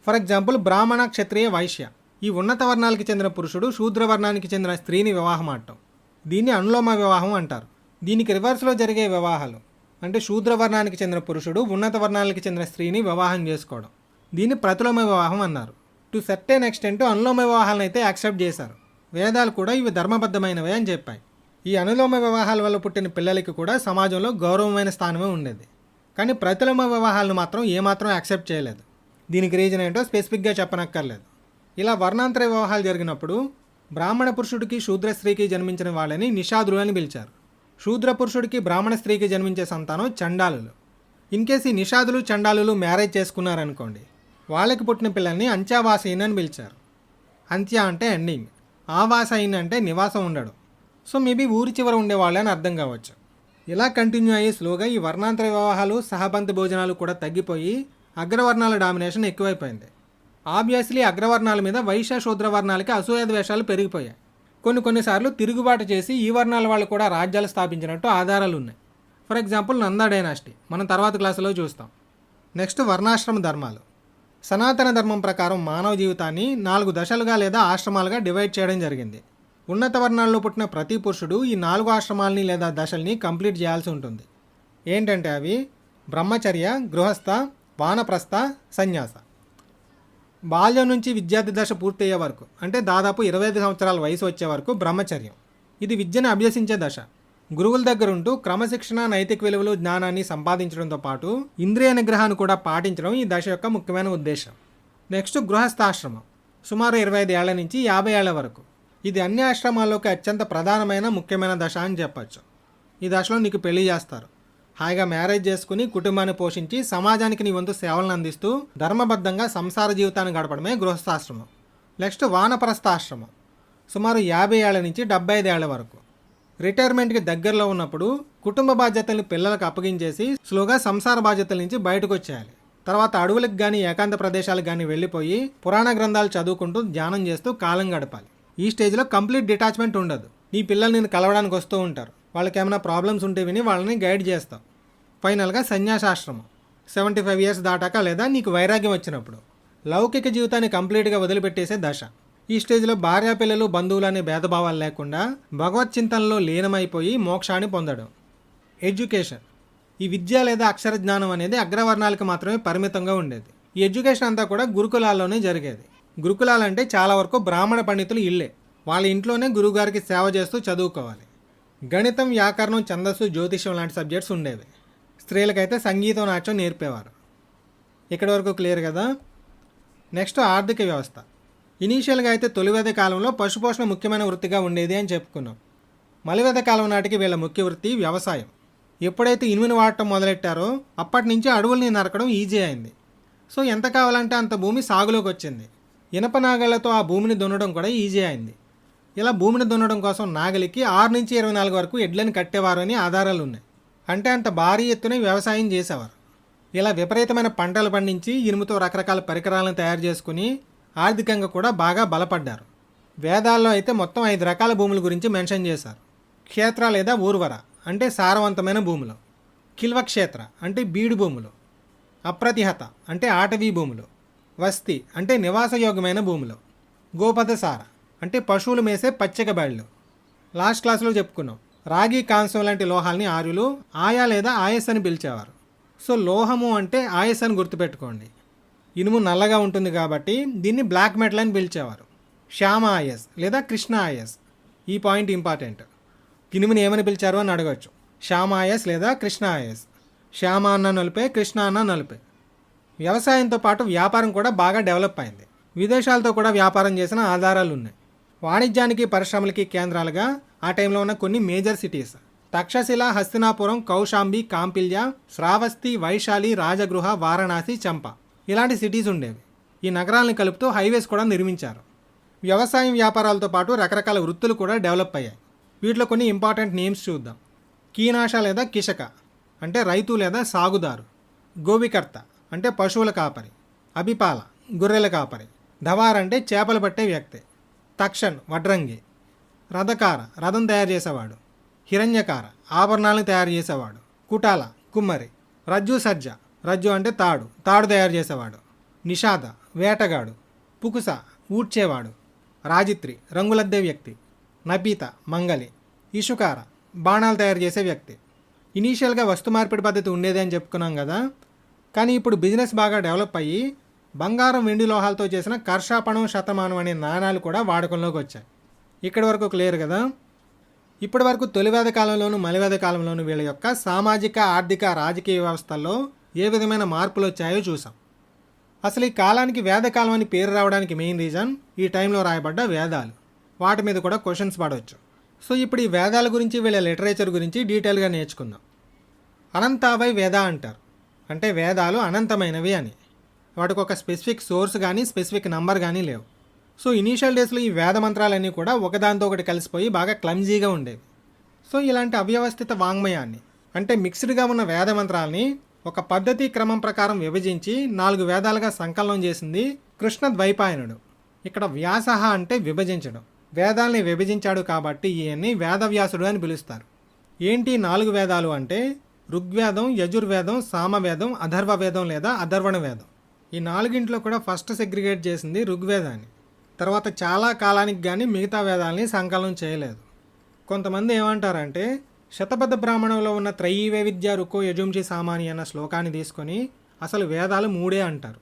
ఫర్ ఎగ్జాంపుల్ బ్రాహ్మణ, క్షత్రియ, వైశ్య ఈ ఉన్నత వర్ణాలకి చెందిన పురుషుడు శూద్ర వర్ణానికి చెందిన స్త్రీని వివాహం ఆడటం, దీన్ని అనులోమ వివాహం అంటారు. దీనికి రివర్స్లో జరిగే వివాహాలు అంటే శూద్ర వర్ణానికి చెందిన పురుషుడు ఉన్నత వర్ణాలకి చెందిన స్త్రీని వివాహం చేసుకోవడం, దీన్ని ప్రతిలోమ వివాహం అన్నారు. టు సర్టెన్ ఎక్స్టెంట్ అనులోమ వివాహాలను అయితే యాక్సెప్ట్ చేశారు. వేదాలు కూడా ఇవి ధర్మబద్ధమైనవే అని చెప్పాయి. ఈ అనులోమ వివాహాల వల్ల పుట్టిన పిల్లలకి కూడా సమాజంలో గౌరవమైన స్థానమే ఉండేది. కానీ ప్రతిలోమ వివాహాలను మాత్రం ఏమాత్రం యాక్సెప్ట్ చేయలేదు. దీనికి రీజన్ ఏంటో స్పెసిఫిక్గా చెప్పనక్కర్లేదు. ఇలా వర్ణాంతర వివాహాలు జరిగినప్పుడు బ్రాహ్మణ పురుషుడికి శూద్ర స్త్రీకి జన్మించిన వాళ్ళని నిషాదులు అని పిలిచారు. శూద్ర పురుషుడికి బ్రాహ్మణ స్త్రీకి జన్మించే సంతానం చండాలులు. ఇన్కేస్ ఈ నిషాదులు చండాలులు మ్యారేజ్ చేసుకున్నారనుకోండి, వాళ్ళకి పుట్టిన పిల్లల్ని అంత్యావాసీన్ అని పిలిచారు. అంత్య అంటే ఎండింగ్, ఆవాసైన్ అంటే నివాసం ఉండడం. సో మేబీ ఊరి చివర ఉండేవాళ్ళే అని అర్థం కావచ్చు. ఇలా కంటిన్యూ అయ్యి స్లోగా ఈ వర్ణాంతర వివాహాలు సహపంక్తి భోజనాలు కూడా తగ్గిపోయి అగ్రవర్ణాల డామినేషన్ ఎక్కువైపోయింది. ఆబ్వియస్లీ అగ్రవర్ణాల మీద వైశ్య శూద్ర వర్ణాలకి అసూయ ద్వేషాలు పెరిగిపోయాయి. కొన్నిసార్లు తిరుగుబాటు చేసి ఈ వర్ణాల వాళ్ళు కూడా రాజ్యాలు స్థాపించినట్టు ఆధారాలు ఉన్నాయి. ఫర్ ఎగ్జాంపుల్ నందా డైనాసిటీ మనం తర్వాత క్లాసులో చూస్తాం. నెక్స్ట్ వర్ణాశ్రమ ధర్మాలు. సనాతన ధర్మం ప్రకారం మానవ జీవితాన్ని 4 దశలుగా లేదా ఆశ్రమాలుగా డివైడ్ చేయడం జరిగింది. ఉన్నత వర్ణాల్లో పుట్టిన ప్రతి పురుషుడు ఈ 4 ఆశ్రమాలని లేదా దశల్ని కంప్లీట్ చేయాల్సి ఉంటుంది. ఏంటంటే అవి బ్రహ్మచర్య, గృహస్థ, వానప్రస్థ, సన్యాస. బాల్యం నుంచి విద్యార్థి దశ పూర్తయ్యే వరకు అంటే దాదాపు 25 సంవత్సరాల వయసు వచ్చే వరకు బ్రహ్మచర్యం. ఇది విద్యను అభ్యసించే దశ. గురువుల దగ్గర ఉంటూ క్రమశిక్షణ, నైతిక విలువలు, జ్ఞానాన్ని సంపాదించడంతో పాటు ఇంద్రియ నిగ్రహాన్ని కూడా పాటించడం ఈ దశ యొక్క ముఖ్యమైన ఉద్దేశం. నెక్స్ట్ గృహస్థాశ్రమం, సుమారు 25 ఏళ్ల నుంచి 50 ఏళ్ల వరకు. ఇది అన్ని ఆశ్రమాల్లోకి అత్యంత ప్రధానమైన ముఖ్యమైన దశ అని చెప్పచ్చు. ఈ దశలో నీకు పెళ్లి చేస్తారు. హాయిగా మ్యారేజ్ చేసుకుని కుటుంబాన్ని పోషించి సమాజానికి నీ వంతు సేవలను అందిస్తూ ధర్మబద్ధంగా సంసార జీవితాన్ని గడపడమే గృహస్థాశ్రమం. నెక్స్ట్ వానప్రస్థాశ్రమం, సుమారు 50 ఏళ్ల నుంచి 75 ఏళ్ల వరకు. రిటైర్మెంట్కి దగ్గరలో ఉన్నప్పుడు కుటుంబ బాధ్యతల్ని పిల్లలకు అప్పగించేసి స్లోగా సంసార బాధ్యతల నుంచి బయటకు వచ్చేయాలి. తర్వాత అడవులకు కానీ ఏకాంత ప్రదేశాలకు కానీ వెళ్ళిపోయి పురాణ గ్రంథాలు చదువుకుంటూ ధ్యానం చేస్తూ కాలం గడపాలి. ఈ స్టేజ్లో కంప్లీట్ డిటాచ్మెంట్ ఉండదు. నీ పిల్లలు నేను కలవడానికి వస్తూ ఉంటారు. వాళ్ళకి ఏమైనా ప్రాబ్లమ్స్ ఉంటే విని వాళ్ళని గైడ్ చేస్తావు. ఫైనల్గా సన్యాసాశ్రమం, 75 ఇయర్స్ దాటాక లేదా నీకు వైరాగ్యం వచ్చినప్పుడు లౌకిక జీవితాన్ని కంప్లీట్గా వదిలిపెట్టేసే దశ. ఈ స్టేజ్లో భార్యా పిల్లలు, బంధువులు అనే భేదభావాలు లేకుండా భగవత్ చింతనలో లీనమైపోయి మోక్షాన్ని పొందడం. ఎడ్యుకేషన్, ఈ విద్య లేదా అక్షర జ్ఞానం అనేది అగ్రవర్ణాలకు మాత్రమే పరిమితంగా ఉండేది. ఈ ఎడ్యుకేషన్ అంతా కూడా గురుకులాల్లోనే జరిగేది. గురుకులాలంటే చాలా వరకు బ్రాహ్మణ పండితులు ఇల్లే. వాళ్ళ ఇంట్లోనే గురువుగారికి సేవ చేస్తూ చదువుకోవాలి. గణితం, వ్యాకరణం, ఛందస్సు, జ్యోతిష్యం లాంటి సబ్జెక్ట్స్ ఉండేవి. స్త్రీలకైతే సంగీతం, నాట్యం నేర్పేవారు. ఇక్కడి వరకు క్లియర్ కదా. నెక్స్ట్ ఆర్థిక వ్యవస్థ. ఇనీషియల్గా అయితే తొలివేద కాలంలో పశుపోషణ ముఖ్యమైన వృత్తిగా ఉండేది అని చెప్పుకున్నాం. మలివేద కాలం నాటికి వీళ్ళ ముఖ్య వృత్తి వ్యవసాయం. ఎప్పుడైతే ఇనుముని వాడటం మొదలెట్టారో అప్పటి నుంచి అడవుల్ని నరకడం ఈజీ అయింది. సో ఎంత కావాలంటే అంత భూమి సాగులోకి వచ్చింది. ఇనప నాగళ్లతో ఆ భూమిని దున్నడం కూడా ఈజీ అయింది. ఇలా భూమిని దున్నడం కోసం నాగలికి 6 నుంచి 24 వరకు ఎడ్లని కట్టేవారు అని ఆధారాలు ఉన్నాయి. అంటే అంత భారీ ఎత్తున వ్యవసాయం చేసేవారు. ఇలా విపరీతమైన పంటలు పండించి ఇనుముతో రకరకాల పరికరాలను తయారు చేసుకుని ఆర్థికంగా కూడా బాగా బలపడ్డారు. వేదాల్లో అయితే మొత్తం 5 రకాల భూముల గురించి మెన్షన్ చేశారు. క్షేత్ర లేదా ఊర్వర అంటే సారవంతమైన భూములు, కిల్వక్షేత్ర అంటే బీడు భూములు, అప్రతిహత అంటే ఆటవీ భూములు, వస్తి అంటే నివాసయోగ్యమైన భూములు, గోపదసార అంటే పశువులు మేసే పచ్చిక బయళ్ళు. లాస్ట్ క్లాస్లో చెప్పుకున్నాం, రాగి, కాంస్యం లాంటి లోహాల్ని ఆర్యులు ఆయా లేదా ఆయస్ అని పిలిచేవారు. సో లోహము అంటే ఆయస్ అని గుర్తుపెట్టుకోండి. ఇనుము నల్లగా ఉంటుంది కాబట్టి దీన్ని బ్లాక్ మెటల్ అని పిలిచేవారు. శ్యామ ఆయస్ లేదా కృష్ణ ఆయస్. ఈ పాయింట్ ఇంపార్టెంట్. ఇనుముని ఏమని పిలిచారు అని అడగచ్చు. శ్యామ ఆయస్ లేదా కృష్ణ ఆయస్. శ్యామ అన్న నలుపే, కృష్ణ అన్న నలుపే. వ్యవసాయంతో పాటు వ్యాపారం కూడా బాగా డెవలప్ అయింది. విదేశాలతో కూడా వ్యాపారం చేసిన ఆధారాలు ఉన్నాయి. వాణిజ్యానికి పరిశ్రమలకి కేంద్రాలుగా ఆ టైంలో ఉన్న కొన్ని మేజర్ సిటీస్ తక్షశిల, హస్తినాపురం, కౌశాంబి, కాంపిల్య, శ్రావస్తి, వైశాలి, రాజగృహ, వారణాసి, చంప ఇలాంటి సిటీస్ ఉండేవి. ఈ నగరాలను కలుపుతూ హైవేస్ కూడా నిర్మించారు. వ్యవసాయం వ్యాపారాలతో పాటు రకరకాల వృత్తులు కూడా డెవలప్ అయ్యాయి. వీటిలో కొన్ని ఇంపార్టెంట్ నేమ్స్ చూద్దాం. కీనాష లేదా కిషక అంటే రైతు లేదా సాగుదారు. గోవికర్త అంటే పశువుల కాపరి. అభిపాల గొర్రెల కాపరి. ధవార్ అంటే చేపలు పట్టే వ్యక్తి. తక్షన్ వడ్రంగి. రథకార రథం తయారు చేసేవాడు. హిరణ్యకార ఆభరణాలను తయారు చేసేవాడు. కుటాల కుమ్మరి. రజ్జు సజ్జ రజ్జు అంటే తాడు తయారు చేసేవాడు. నిషాద వేటగాడు. పుకుస ఊడ్చేవాడు. రాజిత్రి రంగులద్దే వ్యక్తి. నపీత మంగలి. ఇషుకార బాణాలు తయారు చేసే వ్యక్తి. ఇనీషియల్గా వస్తు మార్పిడి పద్ధతి ఉండేది అని చెప్పుకున్నాం కదా, కానీ ఇప్పుడు బిజినెస్ బాగా డెవలప్ అయ్యి బంగారం, వెండి లోహాలతో చేసిన కర్షాపణం, శతమానం అనే నాణాలు కూడా వాడకంలోకి వచ్చాయి. ఇక్కడి వరకు క్లియర్ కదా. ఇప్పటి వరకు తొలివేద కాలంలోను మలివేద కాలంలోను వీళ్ళ యొక్క సామాజిక, ఆర్థిక, రాజకీయ వ్యవస్థల్లో ఏ విధమైన మార్పులు వచ్చాయో చూసాం. అసలు ఈ కాలానికి వేదకాలం అని పేరు రావడానికి మెయిన్ రీజన్ ఈ టైంలో రాయబడ్డ వేదాలు. వాటి మీద కూడా క్వశ్చన్స్ పడవచ్చు. సో ఇప్పుడు ఈ వేదాల గురించి, వీళ్ళ లిటరేచర్ గురించి డీటెయిల్గా నేర్చుకుందాం. అనంతావై వేద అంటారు, అంటే వేదాలు అనంతమైనవి అని. వాటికి ఒక స్పెసిఫిక్ సోర్స్ కానీ స్పెసిఫిక్ నంబర్ కానీ లేవు. సో ఇనీషియల్ డేస్లో ఈ వేద మంత్రాలన్నీ కూడా ఒకదాంతో ఒకటి కలిసిపోయి బాగా క్లమ్జీగా ఉండేవి. సో ఇలాంటి అవ్యవస్థిత వాంగ్మయాన్ని, అంటే మిక్స్డ్గా ఉన్న వేద మంత్రాలని ఒక పద్ధతి క్రమం ప్రకారం విభజించి 4 వేదాలుగా సంకలనం చేసింది కృష్ణ ద్వైపాయనుడు. ఇక్కడ వ్యాస అంటే విభజించడం. వేదాల్ని విభజించాడు కాబట్టి ఈయన్ని వేదవ్యాసుడు అని పిలుస్తారు. ఏంటి 4 వేదాలు అంటే ఋగ్వేదం, యజుర్వేదం, సామవేదం, అథర్వవేదం లేదా అథర్వణ వేదం. ఈ 4గింట్లో కూడా ఫస్ట్ సెగ్రిగేట్ చేసింది ఋగ్వేదాన్ని. తర్వాత చాలా కాలానికి కానీ మిగతా వేదాలని సంకలనం చేయలేదు. కొంతమంది ఏమంటారంటే శతపథ బ్రాహ్మణంలో ఉన్న త్రయీ వైవిధ్య రుకో యజుంషి సామాని అన్న శ్లోకాన్ని తీసుకొని అసలు వేదాలు 3 అంటారు.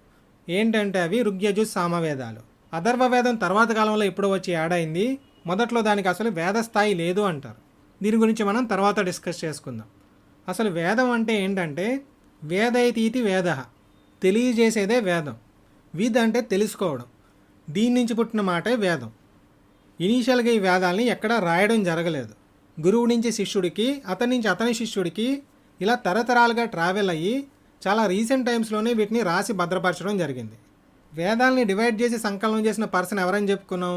ఏంటంటే అవి ఋగ్యజు సామవేదాలు. అథర్వవేదం తర్వాత కాలంలో ఎప్పుడో వచ్చి యాడ్ అయింది. మొదట్లో దానికి అసలు వేద స్థాయి లేదు అంటారు. దీని గురించి మనం తర్వాత డిస్కస్ చేసుకుందాం. అసలు వేదం అంటే ఏంటంటే వేదైతీతి వేద, తెలియజేసేదే వేదం. విద్ అంటే తెలుసుకోవడం. దీని నుంచి పుట్టిన మాటే వేదం. ఇనీషియల్గా ఈ వేదాలని ఎక్కడా రాయడం జరగలేదు. గురువు నుంచి శిష్యుడికి, అతని నుంచి అతని శిష్యుడికి ఇలా తరతరాలుగా ట్రావెల్ అయ్యి చాలా రీసెంట్ టైమ్స్లోనే వీటిని రాసి భద్రపరచడం జరిగింది. వేదాలని డివైడ్ చేసి సంకలనం చేసిన పర్సన్ ఎవరని చెప్పుకున్నాం?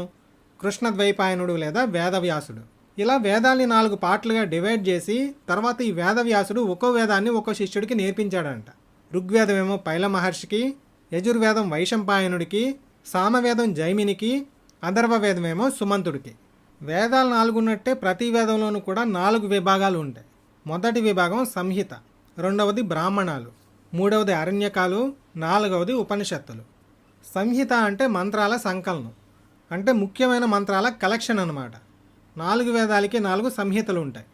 కృష్ణ ద్వైపాయనుడు లేదా వేదవ్యాసుడు. ఇలా వేదాల్ని 4 పార్ట్లుగా డివైడ్ చేసి తర్వాత ఈ వేదవ్యాసుడు ఒక్కో వేదాన్ని ఒక్కో శిష్యుడికి నేర్పించాడంట. ఋగ్వేదమేమో పైల మహర్షికి, యజుర్వేదం వైశంపాయనుడికి, సామవేదం జైమినికి, అథర్వవేదమేమో సుమంతుడికి. వేదాలు 4 ఉన్నట్టే ప్రతి వేదంలోనూ కూడా 4 విభాగాలు ఉంటాయి. మొదటి విభాగం సంహిత, రెండవది బ్రాహ్మణాలు, మూడవది అరణ్యకాలు, 4వది ఉపనిషత్తులు. సంహిత అంటే మంత్రాల సంకలనం, అంటే ముఖ్యమైన మంత్రాల కలెక్షన్ అన్నమాట. 4 వేదాలకి 4 సంహితలు ఉంటాయి.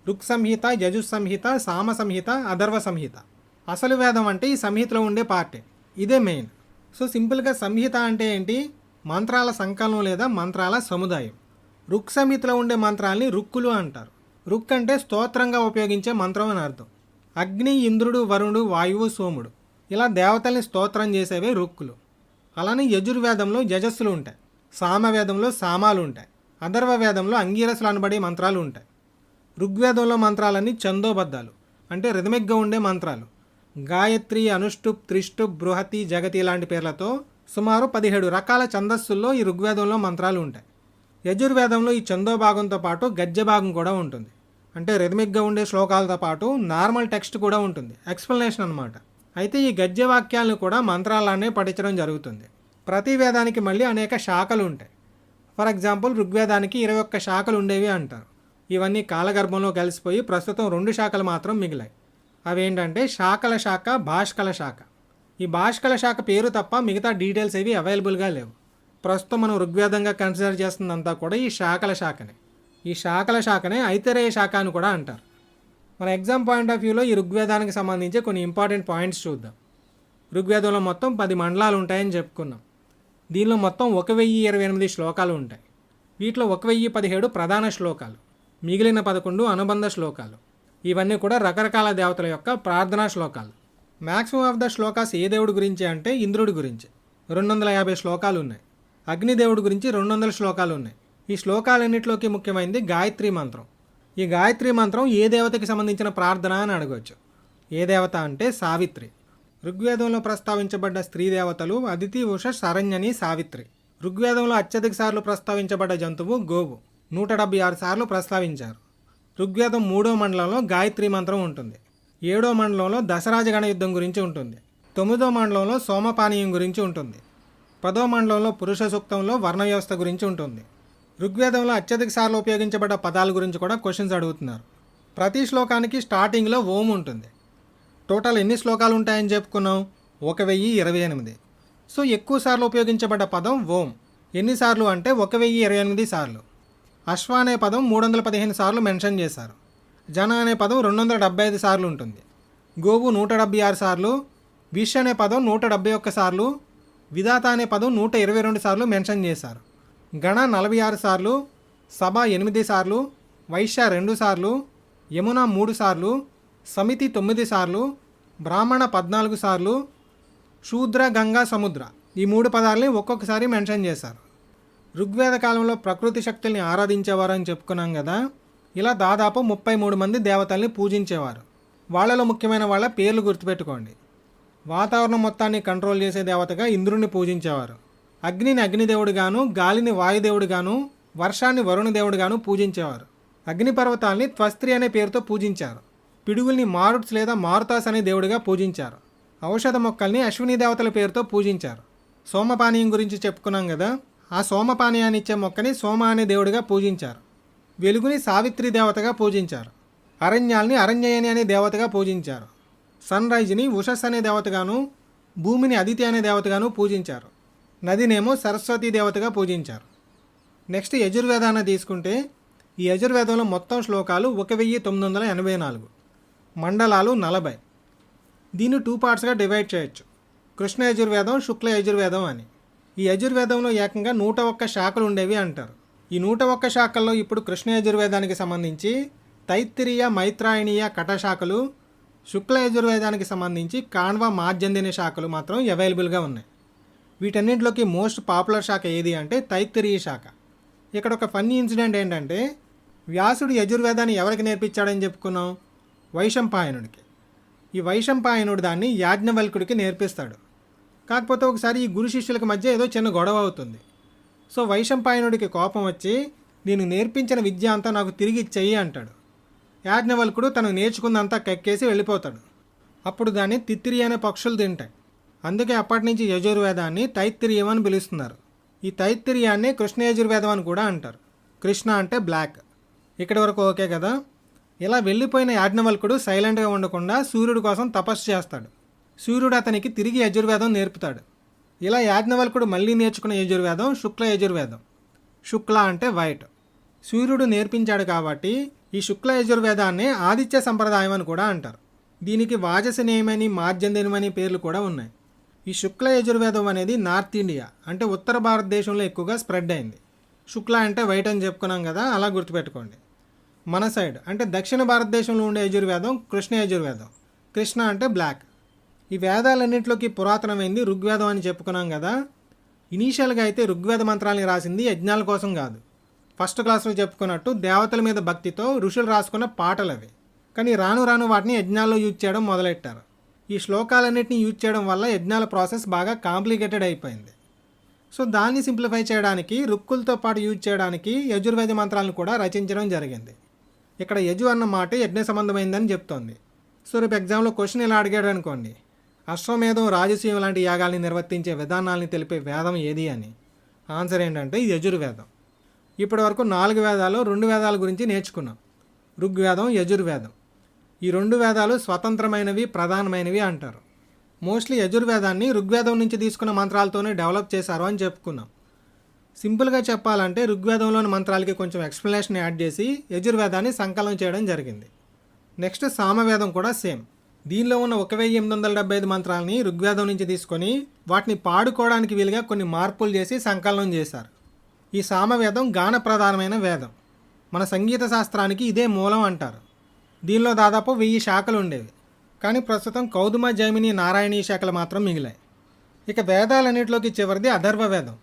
ఋక్ సంహిత, యజు సంహిత, సామ సంహిత, అథర్వ సంహిత. అసలు వేదం అంటే ఈ సంహితలో ఉండే పార్టే, ఇదే మెయిన్. సో సింపుల్గా సంహిత అంటే ఏంటి? మంత్రాల సంకలనం లేదా మంత్రాల సముదాయం. ఋక్ సంహితలో ఉండే మంత్రాల్ని రుక్కులు అంటారు. రుక్ అంటే స్తోత్రంగా ఉపయోగించే మంత్రం అని అర్థం. అగ్ని, ఇంద్రుడు, వరుణుడు, వాయువు, సోముడు ఇలా దేవతల్ని స్తోత్రం చేసేవే రుక్కులు. అలానే యజుర్వేదంలో యజస్సులు ఉంటాయి, సామవేదంలో సామాలు ఉంటాయి, అథర్వ వేదంలో అంగీరసులు అనబడే మంత్రాలు ఉంటాయి. ఋగ్వేదంలో మంత్రాలన్నీ ఛందోబద్ధాలు, అంటే రిథమిక్గా ఉండే మంత్రాలు. గాయత్రి, అనుష్టుప్, త్రిష్టుప్, బృహతి, జగతి లాంటి పేర్లతో సుమారు 17 రకాల ఛందస్సుల్లో ఈ ఋగ్వేదంలో మంత్రాలు ఉంటాయి. యజుర్వేదంలో ఈ ఛందో భాగంతో పాటు గద్య భాగం కూడా ఉంటుంది, అంటే రిథమిక్గా ఉండే శ్లోకాలతో పాటు నార్మల్ టెక్స్ట్ కూడా ఉంటుంది, ఎక్స్ప్లెనేషన్ అనమాట. అయితే ఈ గద్య వాక్యాలను కూడా మంత్రాలనే పఠించడం జరుగుతుంది. ప్రతి వేదానికి మళ్ళీ అనేక శాఖలు ఉంటాయి. ఫర్ ఎగ్జాంపుల్ ఋగ్వేదానికి 21 శాఖలు ఉండేవి అంటారు. ఇవన్నీ కాలగర్భంలో కలిసిపోయి ప్రస్తుతం 2 శాఖలు మాత్రం మిగిలాయి. అవేంటంటే శాఖల శాఖ, భాష్కల శాఖ. ఈ భాష్కల శాఖ పేరు తప్ప మిగతా డీటెయిల్స్ ఏవి అవైలబుల్గా లేవు. ప్రస్తుతం మనం ఋగ్వేదంగా కన్సిడర్ చేస్తుందంతా కూడా ఈ శాఖల శాఖనే. ఈ శాఖల శాఖనే ఐతరేయ శాఖ అని కూడా అంటారు. మన ఎగ్జామ్ పాయింట్ ఆఫ్ వ్యూలో ఈ ఋగ్వేదానికి సంబంధించి కొన్ని ఇంపార్టెంట్ పాయింట్స్ చూద్దాం. ఋగ్వేదంలో మొత్తం 10 మండలాలు ఉంటాయని చెప్పుకున్నాం. దీనిలో మొత్తం 1028 శ్లోకాలు ఉంటాయి. వీటిలో 1017 ప్రధాన శ్లోకాలు, మిగిలిన 11 అనుబంధ శ్లోకాలు. ఇవన్నీ కూడా రకరకాల దేవతల యొక్క ప్రార్థనా శ్లోకాలు. మ్యాక్సిమం ఆఫ్ ద శ్లోకాస్ ఏ దేవుడి గురించి అంటే ఇంద్రుడి గురించి 250 శ్లోకాలు ఉన్నాయి. అగ్నిదేవుడి గురించి 200 శ్లోకాలు ఉన్నాయి. ఈ శ్లోకాలన్నింటిలోకి ముఖ్యమైనది గాయత్రి మంత్రం. ఈ గాయత్రి మంత్రం ఏ దేవతకి సంబంధించిన ప్రార్థన అని అడగవచ్చు. ఏ దేవత అంటే సావిత్రి. ఋగ్వేదంలో ప్రస్తావించబడ్డ స్త్రీ దేవతలు అదితి, ఉష, శరణ్యని, సావిత్రి. ఋగ్వేదంలో అత్యధిక సార్లు ప్రస్తావించబడ్డ జంతువు గోవు. 176 సార్లు ప్రస్తావించారు. ఋగ్వేదం 3వ మండలంలో గాయత్రి మంత్రం ఉంటుంది. 7వ మండలంలో దశరాజగణ యుద్ధం గురించి ఉంటుంది. 9వ మండలంలో సోమపానీయం గురించి ఉంటుంది. 10వ మండలంలో పురుష సూక్తంలో వర్ణ వ్యవస్థ గురించి ఉంటుంది. ఋగ్వేదంలో అత్యధిక సార్లు ఉపయోగించబడ్డ పదాల గురించి కూడా క్వశ్చన్స్ అడుగుతున్నారు. ప్రతి శ్లోకానికి స్టార్టింగ్లో ఓం ఉంటుంది. టోటల్ ఎన్ని శ్లోకాలు ఉంటాయని చెప్పుకున్నాం? 1028. సో ఎక్కువ సార్లు ఉపయోగించబడ్డ పదం ఓం. ఎన్నిసార్లు అంటే 1028 సార్లు. అశ్వ అనే పదం 315 సార్లు మెన్షన్ చేశారు. జన అనే పదం 275 సార్లు ఉంటుంది. గోవు 176 సార్లు, విష్ అనే పదం 171 సార్లు, విధాత అనే పదం 122 సార్లు మెన్షన్ చేశారు. గణ 46 సార్లు, సభ 8 సార్లు, వైశ్య 2 సార్లు, యమున 3 సార్లు, సమితి 9 సార్లు, బ్రాహ్మణ 14 సార్లు, శూద్ర, గంగా, సముద్ర ఈ 3 పదాలని ఒక్కొక్కసారి మెన్షన్ చేశారు. ఋగ్వేద కాలంలో ప్రకృతి శక్తుల్ని ఆరాధించేవారని చెప్పుకున్నాం కదా. ఇలా దాదాపు 33 మంది దేవతల్ని పూజించేవారు. వాళ్ళలో ముఖ్యమైన వాళ్ళ పేర్లు గుర్తుపెట్టుకోండి. వాతావరణం మొత్తాన్ని కంట్రోల్ చేసే దేవతగా ఇంద్రుడిని పూజించేవారు. అగ్నిని అగ్నిదేవుడిగాను, గాలిని వాయుదేవుడిగాను, వర్షాన్ని వరుణదేవుడిగాను పూజించేవారు. అగ్నిపర్వతాల్ని త్వస్త్రి అనే పేరుతో పూజించారు. పిడుగుల్ని మారుట్స్ లేదా మారుతాస్ అనే దేవుడిగా పూజించారు. ఔషధ మొక్కల్ని అశ్విని దేవతల పేరుతో పూజించారు. సోమపానీయం గురించి చెప్పుకున్నాం కదా. ఆ సోమపానీయాన్ని ఇచ్చే మొక్కని సోమ అనే దేవుడిగా పూజించారు. వెలుగుని సావిత్రి దేవతగా పూజించారు. అరణ్యాల్ని అరణ్యయని అనే దేవతగా పూజించారు. సన్ రైజ్ని ఉషస్ అనే దేవతగాను, భూమిని అదితి అనే దేవతగాను పూజించారు. నదినేమో సరస్వతీ దేవతగా పూజించారు. నెక్స్ట్ యజుర్వేదాన్ని తీసుకుంటే ఈ యజుర్వేదంలో మొత్తం శ్లోకాలు 1984, మండలాలు 40. దీన్ని 2 పార్ట్స్గా డివైడ్ చేయొచ్చు. కృష్ణ యజుర్వేదం, శుక్ల యజుర్వేదం అని. ఈ యజుర్వేదంలో ఏకంగా 101 శాఖలు ఉండేవి అంటారు. ఈ 101 శాఖల్లో ఇప్పుడు కృష్ణ యజుర్వేదానికి సంబంధించి తైత్తిరీయ, మైత్రాయణీయ, కట శాఖలు, శుక్ల యజుర్వేదానికి సంబంధించి కాణ్వ, మార్జందిని శాఖలు మాత్రం అవైలబుల్గా ఉన్నాయి. వీటన్నింటిలోకి మోస్ట్ పాపులర్ శాఖ ఏది అంటే తైత్తిరీయ శాఖ. ఇక్కడ ఒక ఫన్నీ ఇన్సిడెంట్ ఏంటంటే వ్యాసుడు యజుర్వేదాన్ని ఎవరికి నేర్పించాడని చెప్పుకున్నాం? వైశంపాయనుడికి. ఈ వైశంపాయనుడు దాన్ని యాజ్ఞవల్కుడికి నేర్పిస్తాడు. కాకపోతే ఒకసారి ఈ గురు శిష్యులకి మధ్య ఏదో చిన్న గొడవ అవుతుంది. సో వైశంపాయనుడికి కోపం వచ్చి నేను నేర్పించిన విద్య అంతా నాకు తిరిగి ఇచ్చేయి అంటాడు. యాజ్ఞవల్కుడు తను నేర్చుకుందంతా కక్కేసి వెళ్ళిపోతాడు. అప్పుడు దాన్ని తిత్తిరి అనే పక్షులు తింటాయి. అందుకే అప్పటి నుంచి యజుర్వేదాన్ని తైత్తిరీయం అని పిలుస్తున్నారు. ఈ తైత్తిరీయాన్ని కృష్ణ యజుర్వేదం అని కూడా అంటారు. కృష్ణ అంటే బ్లాక్. ఇక్కడి వరకు ఓకే కదా. ఇలా వెళ్ళిపోయిన యాజ్ఞవల్కుడు సైలెంట్గా ఉండకుండా సూర్యుడి కోసం తపస్సు చేస్తాడు. సూర్యుడు అతనికి తిరిగి యజుర్వేదం నేర్పుతాడు. ఇలా యాజ్ఞవల్కుడు మళ్ళీ నేర్చుకున్న యజుర్వేదం శుక్ల యజుర్వేదం. శుక్ల అంటే వైట్. సూర్యుడు నేర్పించాడు కాబట్టి ఈ శుక్ల యజుర్వేదాన్ని ఆదిత్య సంప్రదాయం అని కూడా అంటారు. దీనికి వాజసనేయమని, మార్జందినమని పేర్లు కూడా ఉన్నాయి. ఈ శుక్ల యజుర్వేదం అనేది నార్త్ ఇండియా అంటే ఉత్తర భారతదేశంలో ఎక్కువగా స్ప్రెడ్ అయింది. శుక్ల అంటే వైట్ అని చెప్పుకున్నాం కదా, అలా గుర్తుపెట్టుకోండి. మన సైడ్ అంటే దక్షిణ భారతదేశంలో ఉండే యజుర్వేదం కృష్ణ యజుర్వేదం. కృష్ణ అంటే బ్లాక్. ఈ వేదాలన్నింటిలోకి పురాతనమైంది ఋగ్వేదం అని చెప్పుకున్నాం కదా. ఇనీషియల్గా అయితే ఋగ్వేద మంత్రాలని రాసింది యజ్ఞాల కోసం కాదు. ఫస్ట్ క్లాస్లో చెప్పుకున్నట్టు దేవతల మీద భక్తితో ఋషులు రాసుకున్న పాటలు అవి. కానీ రాను రాను వాటిని యజ్ఞాల్లో యూజ్ చేయడం మొదలెట్టారు. ఈ శ్లోకాలన్నింటినీ యూజ్ చేయడం వల్ల యజ్ఞాల ప్రాసెస్ బాగా కాంప్లికేటెడ్ అయిపోయింది. సో దాన్ని సింప్లిఫై చేయడానికి రుక్కులతో పాటు యూజ్ చేయడానికి యజుర్వేద మంత్రాలను కూడా రచించడం జరిగింది. ఇక్కడ యజు అన్న మాట యజ్ఞ సంబంధమైందని చెప్తోంది. సో రేపు ఎగ్జామ్లో క్వశ్చన్ ఇలా అడిగాడు అనుకోండి, అశ్వమేధం, రాజసూయం లాంటి యాగాల్ని నిర్వర్తించే విధానాలని తెలిపే వేదం ఏది అని. ఆన్సర్ ఏంటంటే యజుర్వేదం. ఇప్పటి వరకు 4 వేదాలు 2 వేదాల గురించి నేర్చుకున్నాం. ఋగ్వేదం, యజుర్వేదం. ఈ 2 వేదాలు స్వతంత్రమైనవి, ప్రధానమైనవి అంటారు. మోస్ట్లీ యజుర్వేదాన్ని ఋగ్వేదం నుంచి తీసుకున్న మంత్రాలతోనే డెవలప్ చేశారు అని చెప్పుకున్నాం. సింపుల్గా చెప్పాలంటే ఋగ్వేదంలోని మంత్రాలకి కొంచెం ఎక్స్ప్లెనేషన్ యాడ్ చేసి యజుర్వేదాన్ని సంకలనం చేయడం జరిగింది. నెక్స్ట్ సామవేదం కూడా సేమ్. దీనిలో ఉన్న 1875 మంత్రాలని ఋగ్వేదం నుంచి తీసుకొని వాటిని పాడుకోవడానికి వీలుగా కొన్ని మార్పులు చేసి సంకలనం చేశారు. ఈ సామవేదం గాన ప్రధానమైన వేదం. మన సంగీత శాస్త్రానికి ఇదే మూలం అంటారు. దీనిలో దాదాపు 1000 శాఖలు ఉండేవి. కానీ ప్రస్తుతం కౌదుమ, జైమిని, నారాయణీ శాఖలు మాత్రం మిగిలాయి. ఇక వేదాలన్నింటిలోకి చివరిది అథర్వ వేదం.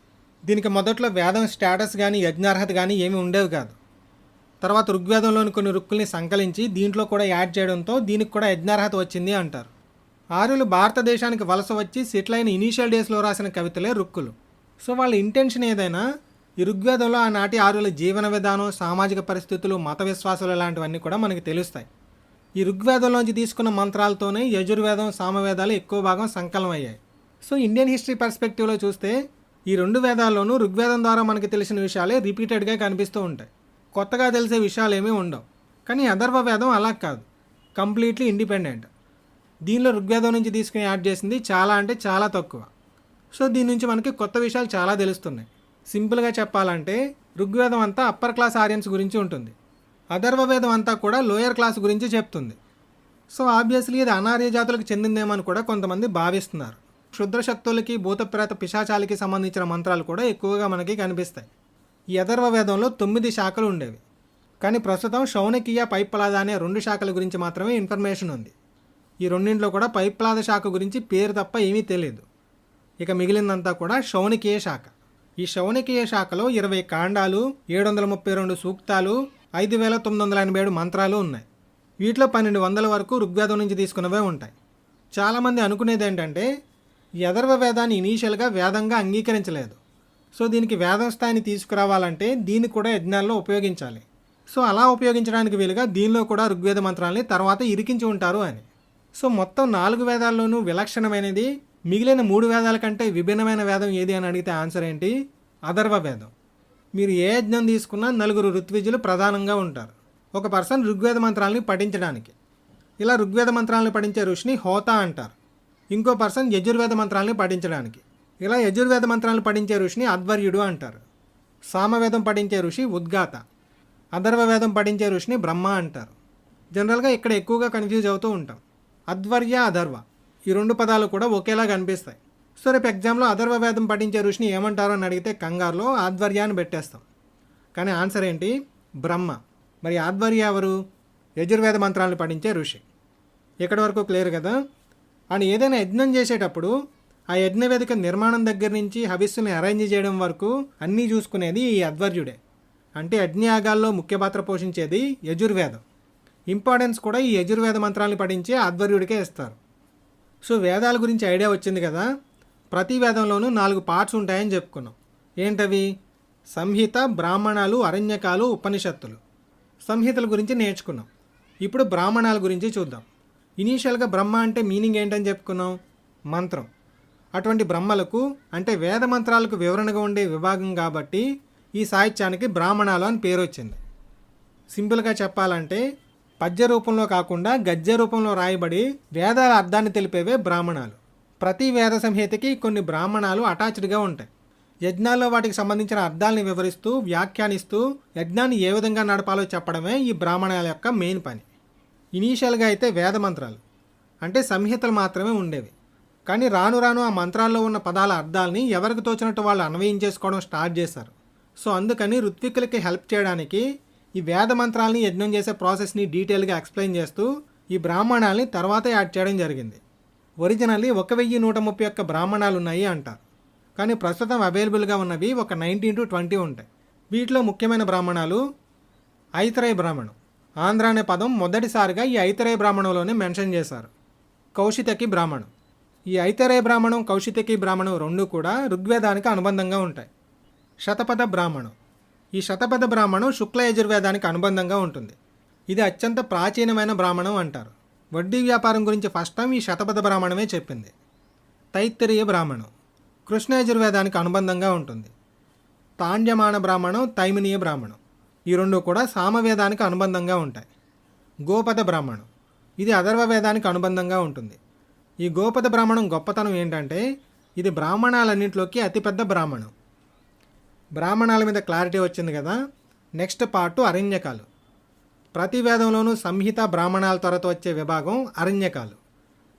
దీనికి మొదట్లో వేదం స్టేటస్ కానీ యజ్ఞార్హత కానీ ఏమీ ఉండేవి కాదు. తర్వాత ఋగ్వేదంలోని కొన్ని రుక్కుల్ని సంకలించి దీంట్లో కూడా యాడ్ చేయడంతో దీనికి కూడా యజ్ఞార్హత వచ్చింది అంటారు. ఆర్యులు భారతదేశానికి వలస వచ్చి సెటిల్ అయిన ఇనీషియల్ డేస్లో రాసిన కవితలే రుక్కులు. సో వాళ్ళ ఇంటెన్షన్ ఏదైనా ఈ ఋగ్వేదంలో ఆనాటి ఆర్యుల జీవన విధానం, సామాజిక పరిస్థితులు, మత విశ్వాసాలు లాంటివన్నీ కూడా మనకి తెలుస్తాయి. ఈ ఋగ్వేదంలోంచి తీసుకున్న మంత్రాలతోనే యజుర్వేదం, సామవేదాలు ఎక్కువ భాగం సంకలనం అయ్యాయి. సో ఇండియన్ హిస్టరీ పర్స్పెక్టివ్లో చూస్తే ఈ రెండు వేదాల్లోనూ ఋగ్వేదం ద్వారా మనకి తెలిసిన విషయాలే రిపీటెడ్గా కనిపిస్తూ ఉంటాయి. కొత్తగా తెలిసే విషయాలు ఏమీ ఉండవు. కానీ అథర్వ వేదం అలా కాదు, కంప్లీట్లీ ఇండిపెండెంట్. దీనిలో ఋగ్వేదం నుంచి తీసుకుని యాడ్ చేసింది చాలా అంటే చాలా తక్కువ. సో దీని నుంచి మనకి కొత్త విషయాలు చాలా తెలుస్తున్నాయి. సింపుల్గా చెప్పాలంటే ఋగ్వేదం అంతా అప్పర్ క్లాస్ ఆరియన్స్ గురించి ఉంటుంది, అథర్వ వేదం అంతా కూడా లోయర్ క్లాస్ గురించి చెప్తుంది. సో ఆబ్వియస్లీ ఇది అనార్య జాతులకు చెందిందేమని కూడా కొంతమంది భావిస్తున్నారు. క్షుద్ర శక్తులకి, భూతప్రేత, పిశాచాలకి సంబంధించిన మంత్రాలు కూడా ఎక్కువగా మనకి కనిపిస్తాయి. ఈ అథర్వ వేదంలో 9 శాఖలు ఉండేవి. కానీ ప్రస్తుతం శౌనకీయ, పైప్లాద అనే 2 శాఖల గురించి మాత్రమే ఇన్ఫర్మేషన్ ఉంది. ఈ రెండింటిలో కూడా పైప్లాద శాఖ గురించి పేరు తప్ప ఏమీ తెలియదు. ఇక మిగిలిందంతా కూడా శౌనకీయ శాఖ. ఈ శౌనకీయ శాఖలో 20 కాండాలు, 732 సూక్తాలు, 5987 మంత్రాలు ఉన్నాయి. వీటిలో 1200 వరకు ఋగ్వేదం నుంచి తీసుకున్నవే ఉంటాయి. చాలామంది అనుకునేది ఏంటంటే ఈ అథర్వ వేదాన్ని ఇనీషియల్గా వేదంగా అంగీకరించలేదు. సో దీనికి వేదం స్థాయిని తీసుకురావాలంటే దీన్ని కూడా యజ్ఞాల్లో ఉపయోగించాలి. సో అలా ఉపయోగించడానికి వీలుగా దీనిలో కూడా ఋగ్వేద మంత్రాలని తర్వాత ఇరికించి ఉంటారు అని. సో మొత్తం 4 వేదాల్లోనూ విలక్షణమైనది, మిగిలిన 3 వేదాల కంటే విభిన్నమైన వేదం ఏది అని అడిగితే ఆన్సర్ ఏంటి? అథర్వ వేదం. మీరు ఏ యజ్ఞం తీసుకున్నా 4 ఋత్విజులు ప్రధానంగా ఉంటారు. ఒక పర్సన్ ఋగ్వేద మంత్రాలని పఠించడానికి. ఇలా ఋగ్వేద మంత్రాలను పఠించే ఋషిని హోతా అంటారు. ఇంకో పర్సన్ యజుర్వేద మంత్రాలని పఠించడానికి. ఇలా యజుర్వేద మంత్రాలను పఠించే ఋషిని అధ్వర్యుడు అంటారు. సామవేదం పఠించే ఋషి ఉద్గాత. అథర్వ వేదం పఠించే ఋషిని బ్రహ్మ అంటారు. జనరల్గా ఇక్కడ ఎక్కువగా కన్ఫ్యూజ్ అవుతూ ఉంటాం. అధ్వర్య, అథర్వ ఈ 2 పదాలు కూడా ఒకేలా కనిపిస్తాయి. సో రేపు ఎగ్జామ్లో అథర్వ వేదం పఠించే ఋషిని ఏమంటారో అని అడిగితే కంగారులో ఆధ్వర్యాన్ని పెట్టేస్తాం. కానీ ఆన్సర్ ఏంటి? బ్రహ్మ. మరి ఆధ్వర్య ఎవరు? యజుర్వేద మంత్రాలను పఠించే ఋషి. ఇక్కడి వరకు క్లియర్ కదా? అని ఏదైనా యజ్ఞం చేసేటప్పుడు ఆ యజ్ఞవేదిక నిర్మాణం దగ్గర నుంచి హవిస్సుని అరేంజ్ చేయడం వరకు అన్నీ చూసుకునేది ఈ అధ్వర్యుడే. అంటే యజ్ఞయాగాల్లో ముఖ్య పాత్ర పోషించేది యజుర్వేదం. ఇంపార్టెన్స్ కూడా ఈ యజుర్వేద మంత్రాలను పఠించే అధ్వర్యుడికే ఇస్తారు. సో వేదాల గురించి ఐడియా వచ్చింది కదా. ప్రతి వేదంలోనూ 4 పార్ట్స్ ఉంటాయని చెప్పుకున్నాం. ఏంటవి? సంహిత, బ్రాహ్మణాలు, అరణ్యకాలు, ఉపనిషత్తులు. సంహితల గురించి నేర్చుకున్నాం. ఇప్పుడు బ్రాహ్మణాల గురించి చూద్దాం. ఇనీషియల్గా బ్రహ్మ అంటే మీనింగ్ ఏంటని చెప్పుకున్నాం? మంత్రం. అటువంటి బ్రహ్మలకు అంటే వేద మంత్రాలకు వివరణగా ఉండే విభాగం కాబట్టి ఈ సాహిత్యానికి బ్రాహ్మణాలు అని పేరు వచ్చింది. సింపుల్గా చెప్పాలంటే పద్య రూపంలో కాకుండా గద్య రూపంలో రాయబడి వేదాల అర్థాన్ని తెలిపేవే బ్రాహ్మణాలు. ప్రతి వేద సంహితకి కొన్ని బ్రాహ్మణాలు అటాచ్డ్గా ఉంటాయి. యజ్ఞాల్లో వాటికి సంబంధించిన అర్థాలని వివరిస్తూ, వ్యాఖ్యానిస్తూ యజ్ఞాన్ని ఏ విధంగా నడపాలో చెప్పడమే ఈ బ్రాహ్మణాల యొక్క మెయిన్ పని. ఇనీషియల్గా అయితే వేద మంత్రాలు అంటే సంహితలు మాత్రమే ఉండేవి. కానీ రాను రాను ఆ మంత్రాల్లో ఉన్న పదాల అర్థాలని ఎవరికి తోచినట్టు వాళ్ళు అన్వయించేసుకోవడం స్టార్ట్ చేశారు. సో అందుకని ఋత్వికులకి హెల్ప్ చేయడానికి ఈ వేద మంత్రాలని యజ్ఞం చేసే ప్రాసెస్ని డీటెయిల్గా ఎక్స్ప్లెయిన్ చేస్తూ ఈ బ్రాహ్మణాలని తర్వాత యాడ్ చేయడం జరిగింది. ఒరిజినల్లీ 1131 బ్రాహ్మణాలు ఉన్నాయి అంటారు. కానీ ప్రస్తుతం అవైలబుల్గా ఉన్నవి ఒక 19 to 20 ఉంటాయి. వీటిలో ముఖ్యమైన బ్రాహ్మణాలు ఐతరేయ బ్రాహ్మణం. ఆంధ్ర అనే పదం మొదటిసారిగా ఈ ఐతరేయ బ్రాహ్మణంలోనే మెన్షన్ చేశారు. కౌశితకి బ్రాహ్మణం. ఈ ఐతరేయ బ్రాహ్మణం, కౌశితకి బ్రాహ్మణం 2 కూడా ఋగ్వేదానికి అనుబంధంగా ఉంటాయి. శతపథ బ్రాహ్మణం. ఈ శతపథ బ్రాహ్మణం శుక్ల యజుర్వేదానికి అనుబంధంగా ఉంటుంది. ఇది అత్యంత ప్రాచీనమైన బ్రాహ్మణం అంటారు. వడ్డీ వ్యాపారం గురించి ఫస్ట్ టైం ఈ శతపథ బ్రాహ్మణమే చెప్పింది. తైత్తరీయ బ్రాహ్మణం కృష్ణ యజుర్వేదానికి అనుబంధంగా ఉంటుంది. తాండ్యమాన బ్రాహ్మణం, తైమినీయ బ్రాహ్మణం ఈ 2 కూడా సామవేదానికి అనుబంధంగా ఉంటాయి. గోపద బ్రాహ్మణం ఇది అథర్వ వేదానికి అనుబంధంగా ఉంటుంది. ఈ గోపద బ్రాహ్మణం గొప్పతనం ఏంటంటే ఇది బ్రాహ్మణాలన్నింటిలోకి అతిపెద్ద బ్రాహ్మణం. బ్రాహ్మణాల మీద క్లారిటీ వచ్చింది కదా. నెక్స్ట్ పార్ట్ అరణ్యకాలు. ప్రతి వేదంలోనూ సంహిత, బ్రాహ్మణాల తర్వాత వచ్చే విభాగం అరణ్యకాలు.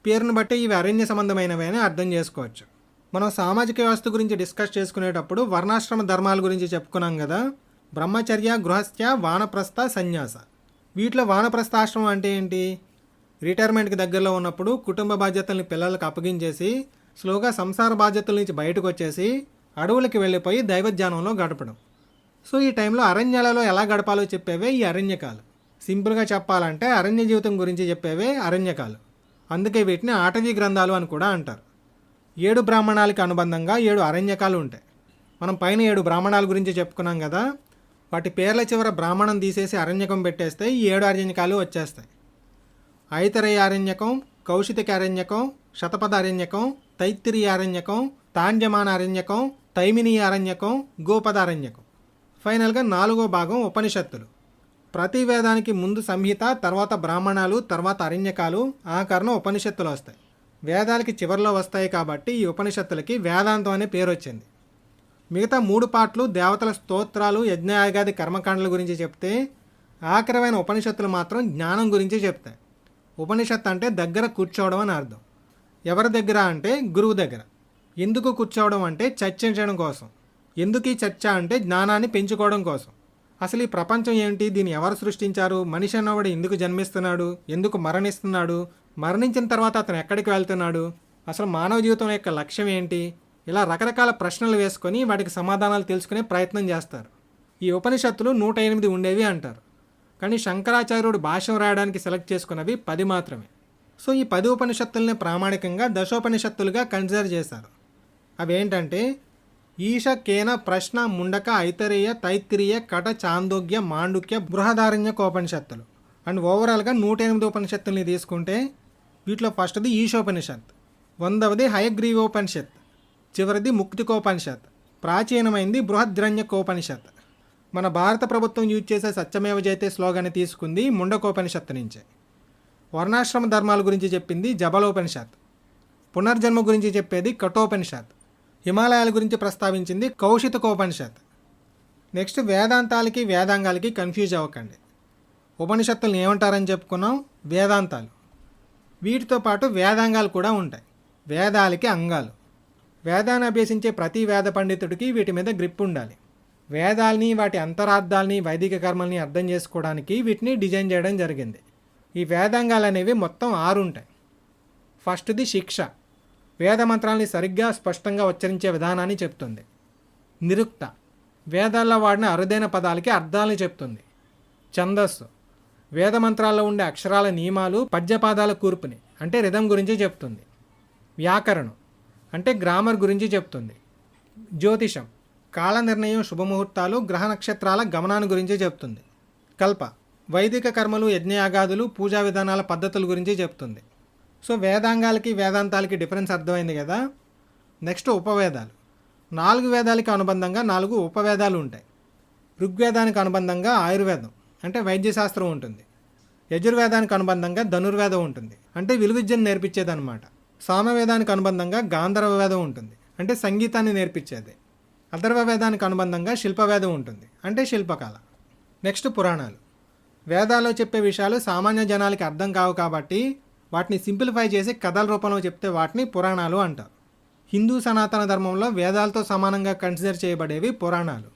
పేరును బట్టి ఇవి అరణ్య సంబంధమైనవి అని అర్థం చేసుకోవచ్చు. మనం సామాజిక వ్యవస్థ గురించి డిస్కస్ చేసుకునేటప్పుడు వర్ణాశ్రమ ధర్మాల గురించి చెప్పుకున్నాం కదా. బ్రహ్మచర్య, గృహస్థ్య, వానప్రస్థ, సన్యాస. వీటిలో వానప్రస్థాశ్రమం అంటే ఏంటి? రిటైర్మెంట్కి దగ్గరలో ఉన్నప్పుడు కుటుంబ బాధ్యతల్ని పిల్లలకు అప్పగించేసి స్లోగా సంసార బాధ్యతల నుంచి బయటకు వచ్చేసి అడవులకి వెళ్ళిపోయి దైవధ్యానంలో గడపడం. సో ఈ టైంలో అరణ్యాలలో ఎలా గడపాలో చెప్పేవే ఈ అరణ్యకాలు. సింపుల్గా చెప్పాలంటే అరణ్య జీవితం గురించి చెప్పేవే అరణ్యకాలు. అందుకే వీటిని ఆటవీ గ్రంథాలు అని కూడా అంటారు. 7 బ్రాహ్మణాలకి అనుబంధంగా 7 అరణ్యకాలు ఉంటాయి. మనం పైన 7 బ్రాహ్మణాల గురించి చెప్పుకున్నాం కదా, వాటి పేర్ల చివర బ్రాహ్మణం తీసేసి అరణ్యకం పెట్టేస్తే ఈ 7 అరణ్యకాలు వచ్చేస్తాయి. ఐతరేయ అరణ్యకం, కౌశితిక అరణ్యకం, శతపథ అరణ్యకం, తైత్తిరీయ అరణ్యకం, తాంజమాన అరణ్యకం, తైమినీయ అరణ్యకం, గోపద అరణ్యకం. ఫైనల్గా 4వ భాగం ఉపనిషత్తులు. ప్రతి వేదానికి ముందు సంహిత, తర్వాత బ్రాహ్మణాలు, తర్వాత అరణ్యకాలు, ఆఖరణ ఉపనిషత్తులు వస్తాయి. వేదాలకి చివరిలో వస్తాయి కాబట్టి ఈ ఉపనిషత్తులకి వేదాంతం అనే పేరు వచ్చింది. మిగతా 3 పార్ట్లు దేవతల స్తోత్రాలు, యజ్ఞయాగాది కర్మకాండల గురించి చెప్తే ఆఖరమైన ఉపనిషత్తులు మాత్రం జ్ఞానం గురించి చెప్తాయి. ఉపనిషత్తు అంటే దగ్గర కూర్చోవడం అని అర్థం. ఎవరి దగ్గర అంటే గురువు దగ్గర. ఎందుకు కూర్చోవడం అంటే చర్చించడం కోసం. ఎందుకు ఈ చర్చ అంటే జ్ఞానాన్ని పెంచుకోవడం కోసం. అసలు ఈ ప్రపంచం ఏంటి, దీన్ని ఎవరు సృష్టించారు, మనిషి అన్నవాడు ఎందుకు జన్మిస్తున్నాడు, ఎందుకు మరణిస్తున్నాడు, మరణించిన తర్వాత అతను ఎక్కడికి వెళ్తున్నాడు, అసలు మానవ జీవితం యొక్క లక్ష్యం ఏంటి, ఇలా రకరకాల ప్రశ్నలు వేసుకొని వాటికి సమాధానాలు తెలుసుకునే ప్రయత్నం చేస్తారు. ఈ ఉపనిషత్తులు 108 ఉండేవి అంటారు. కానీ శంకరాచార్యుడు భాష్యం రాయడానికి సెలెక్ట్ చేసుకున్నవి 10 మాత్రమే. సో ఈ 10 ఉపనిషత్తుల్ని ప్రామాణికంగా దశోపనిషత్తులుగా కన్సిడర్ చేశారు. అవేంటంటే ఈశ, కేన, ప్రశ్న, ముండక, ఐతరేయ, తైత్తిరీయ, కట, చాందోగ్య, మాండుక్య, బృహదారణ్యకోపనిషత్తులు. అండ్ ఓవరాల్గా 108 ఉపనిషత్తుల్ని తీసుకుంటే వీటిలో ఫస్ట్ది ఈశోపనిషత్, 100వది హయగ్రీవోపనిషత్, చివరిది ముక్తికోపనిషత్, ప్రాచీనమైంది బృహద్రణ్యకోపనిషత్. మన భారత ప్రభుత్వం యూజ్ చేసే సత్యమేవ జయతే స్లోగాన్ని తీసుకుంది ముండకోపనిషత్తు నుంచే. వర్ణాశ్రమ ధర్మాల గురించి చెప్పింది జబలోపనిషత్. పునర్జన్మ గురించి చెప్పేది కఠోపనిషత్. హిమాలయాల గురించి ప్రస్తావించింది కౌశితకోపనిషత్. నెక్స్ట్ వేదాంతాలకి వేదాంగాలకి కన్ఫ్యూజ్ అవ్వకండి. ఉపనిషత్తులను ఏమంటారని చెప్పుకున్నాం? వేదాంతాలు. వీటితో పాటు వేదాంగాలు కూడా ఉంటాయి. వేదాలకి అంగాలు. వేదాన్ని అభ్యసించే ప్రతి వేద పండితుడికి వీటి మీద గ్రిప్ ఉండాలి. వేదాల్ని, వాటి అంతరార్థాలని, వైదిక కర్మల్ని అర్థం చేసుకోవడానికి వీటిని డిజైన్ చేయడం జరిగింది. ఈ వేదాంగాలు అనేవి మొత్తం 6 ఉంటాయి. ఫస్ట్ది శిక్ష, వేద మంత్రాలని సరిగ్గా స్పష్టంగా ఉచ్చరించే విధానాన్ని చెప్తుంది. నిరుక్త, వేదాల్లో వాడిన అరుదైన పదాలకి అర్థాలను చెప్తుంది. ఛందస్సు, వేద మంత్రాల్లో ఉండే అక్షరాల నియమాలు, పద్యపాదాల కూర్పుని అంటే రిధం గురించి చెప్తుంది. వ్యాకరణం అంటే గ్రామర్ గురించి చెప్తుంది. జ్యోతిషం, కాల నిర్ణయం, శుభముహూర్తాలు, గ్రహ నక్షత్రాల గమనాన్ని గురించి చెప్తుంది. కల్ప, వైదిక కర్మలు, యజ్ఞయాగాదులు, పూజా విధానాల పద్ధతుల గురించి చెప్తుంది. సో వేదాంగాలకి వేదాంతాలకి డిఫరెన్స్ అర్థమైంది కదా. నెక్స్ట్ ఉపవేదాలు. 4 వేదాలకి అనుబంధంగా 4 ఉపవేదాలు ఉంటాయి. ఋగ్వేదానికి అనుబంధంగా ఆయుర్వేదం అంటే వైద్యశాస్త్రం ఉంటుంది. యజుర్వేదానికి అనుబంధంగా ధనుర్వేదం ఉంటుంది అంటే విలువిద్యను నేర్పించేదన్నమాట. సామవేదానికి అనుబంధంగా గాంధర్వ వేదం ఉంటుంది అంటే సంగీతాన్ని నేర్పించేది. అథర్వవేదానికి అనుబంధంగా శిల్పవేదం ఉంటుంది అంటే శిల్పకళ. నెక్స్ట్ పురాణాలు. వేదాల్లో చెప్పే విషయాలు సామాన్య జనాలకి అర్థం కావు కాబట్టి వాటిని సింప్లిఫై చేసి కథల రూపంలో చెప్తే వాటిని పురాణాలు అంటారు. హిందూ సనాతన ధర్మంలో వేదాలతో సమానంగా కన్సిడర్ చేయబడేవి పురాణాలు.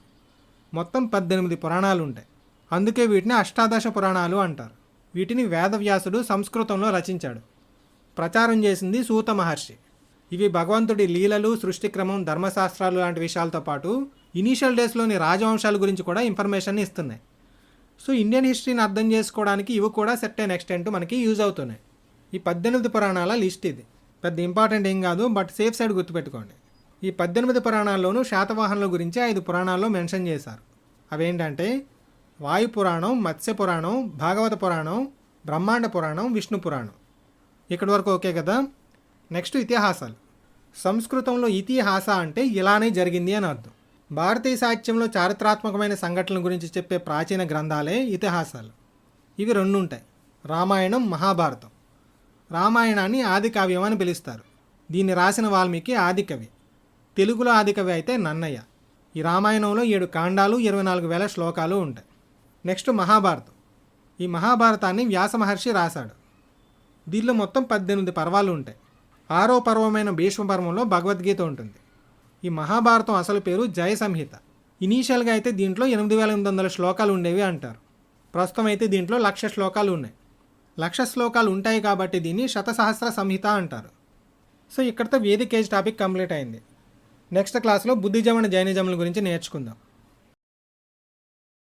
మొత్తం 18 పురాణాలు ఉంటాయి. అందుకే వీటిని అష్టాదశ పురాణాలు అంటారు. వీటిని వేదవ్యాసుడు సంస్కృతంలో రచించాడు. ప్రచారం చేసింది సూత మహర్షి. ఇవి భగవంతుడి లీలలు, సృష్టిక్రమం, ధర్మశాస్త్రాలు లాంటి విషయాలతో పాటు ఇనీషియల్ డేస్లోని రాజవంశాల గురించి కూడా ఇన్ఫర్మేషన్ ఇస్తున్నాయి. సో ఇండియన్ హిస్టరీని అర్థం చేసుకోవడానికి ఇవి కూడా సర్టెన్ ఎక్స్టెంట్ మనకి యూజ్ అవుతున్నాయి. ఈ 18 పురాణాల లిస్ట్ ఇది. పెద్ద ఇంపార్టెంట్ ఏం కాదు, బట్ సేఫ్ సైడ్ గుర్తుపెట్టుకోండి. ఈ 18 పురాణాల్లోనూ శాతవాహనుల గురించి 5 పురాణాల్లో మెన్షన్ చేశారు. అవేంటంటే వాయు పురాణం, మత్స్య పురాణం, భాగవత పురాణం, బ్రహ్మాండ పురాణం, విష్ణు పురాణం. ఇక్కడి వరకు ఓకే కదా. నెక్స్ట్ ఇతిహాసాలు. సంస్కృతంలో ఇతిహాస అంటే ఇలానే జరిగింది అని అర్థం. భారతీయ సాహిత్యంలో చారిత్రాత్మకమైన సంఘటనల గురించి చెప్పే ప్రాచీన గ్రంథాలే ఇతిహాసాలు. ఇవి 2 ఉంటాయి, రామాయణం, మహాభారతం. రామాయణాన్ని ఆది కావ్యం అని పిలుస్తారు. దీన్ని రాసిన వాల్మీకి ఆదికవి. తెలుగులో ఆదికవి అయితే నన్నయ్య. ఈ రామాయణంలో 7 కాండాలు, 24,000 శ్లోకాలు ఉంటాయి. నెక్స్ట్ మహాభారతం. ఈ మహాభారతాన్ని వ్యాస మహర్షి రాశాడు. దీనిలో మొత్తం 18 పర్వాలు ఉంటాయి. 6వ పర్వమైన భీష్మ పర్వంలో భగవద్గీత ఉంటుంది. ఈ మహాభారతం అసలు పేరు జయ సంహిత. ఇనీషియల్గా అయితే దీంట్లో 8,800 శ్లోకాలు ఉండేవి అంటారు. ప్రస్తుతం అయితే దీంట్లో 1,00,000 శ్లోకాలు ఉన్నాయి. 1,00,000 శ్లోకాలు ఉంటాయి కాబట్టి దీన్ని శతసహస్ర సంహిత అంటారు. సో ఇక్కడితో వేదిక్ ఏజ్ టాపిక్ కంప్లీట్ అయింది. నెక్స్ట్ క్లాస్లో బుద్ధిజం అండ్ జైనిజంల గురించి నేర్చుకుందాం.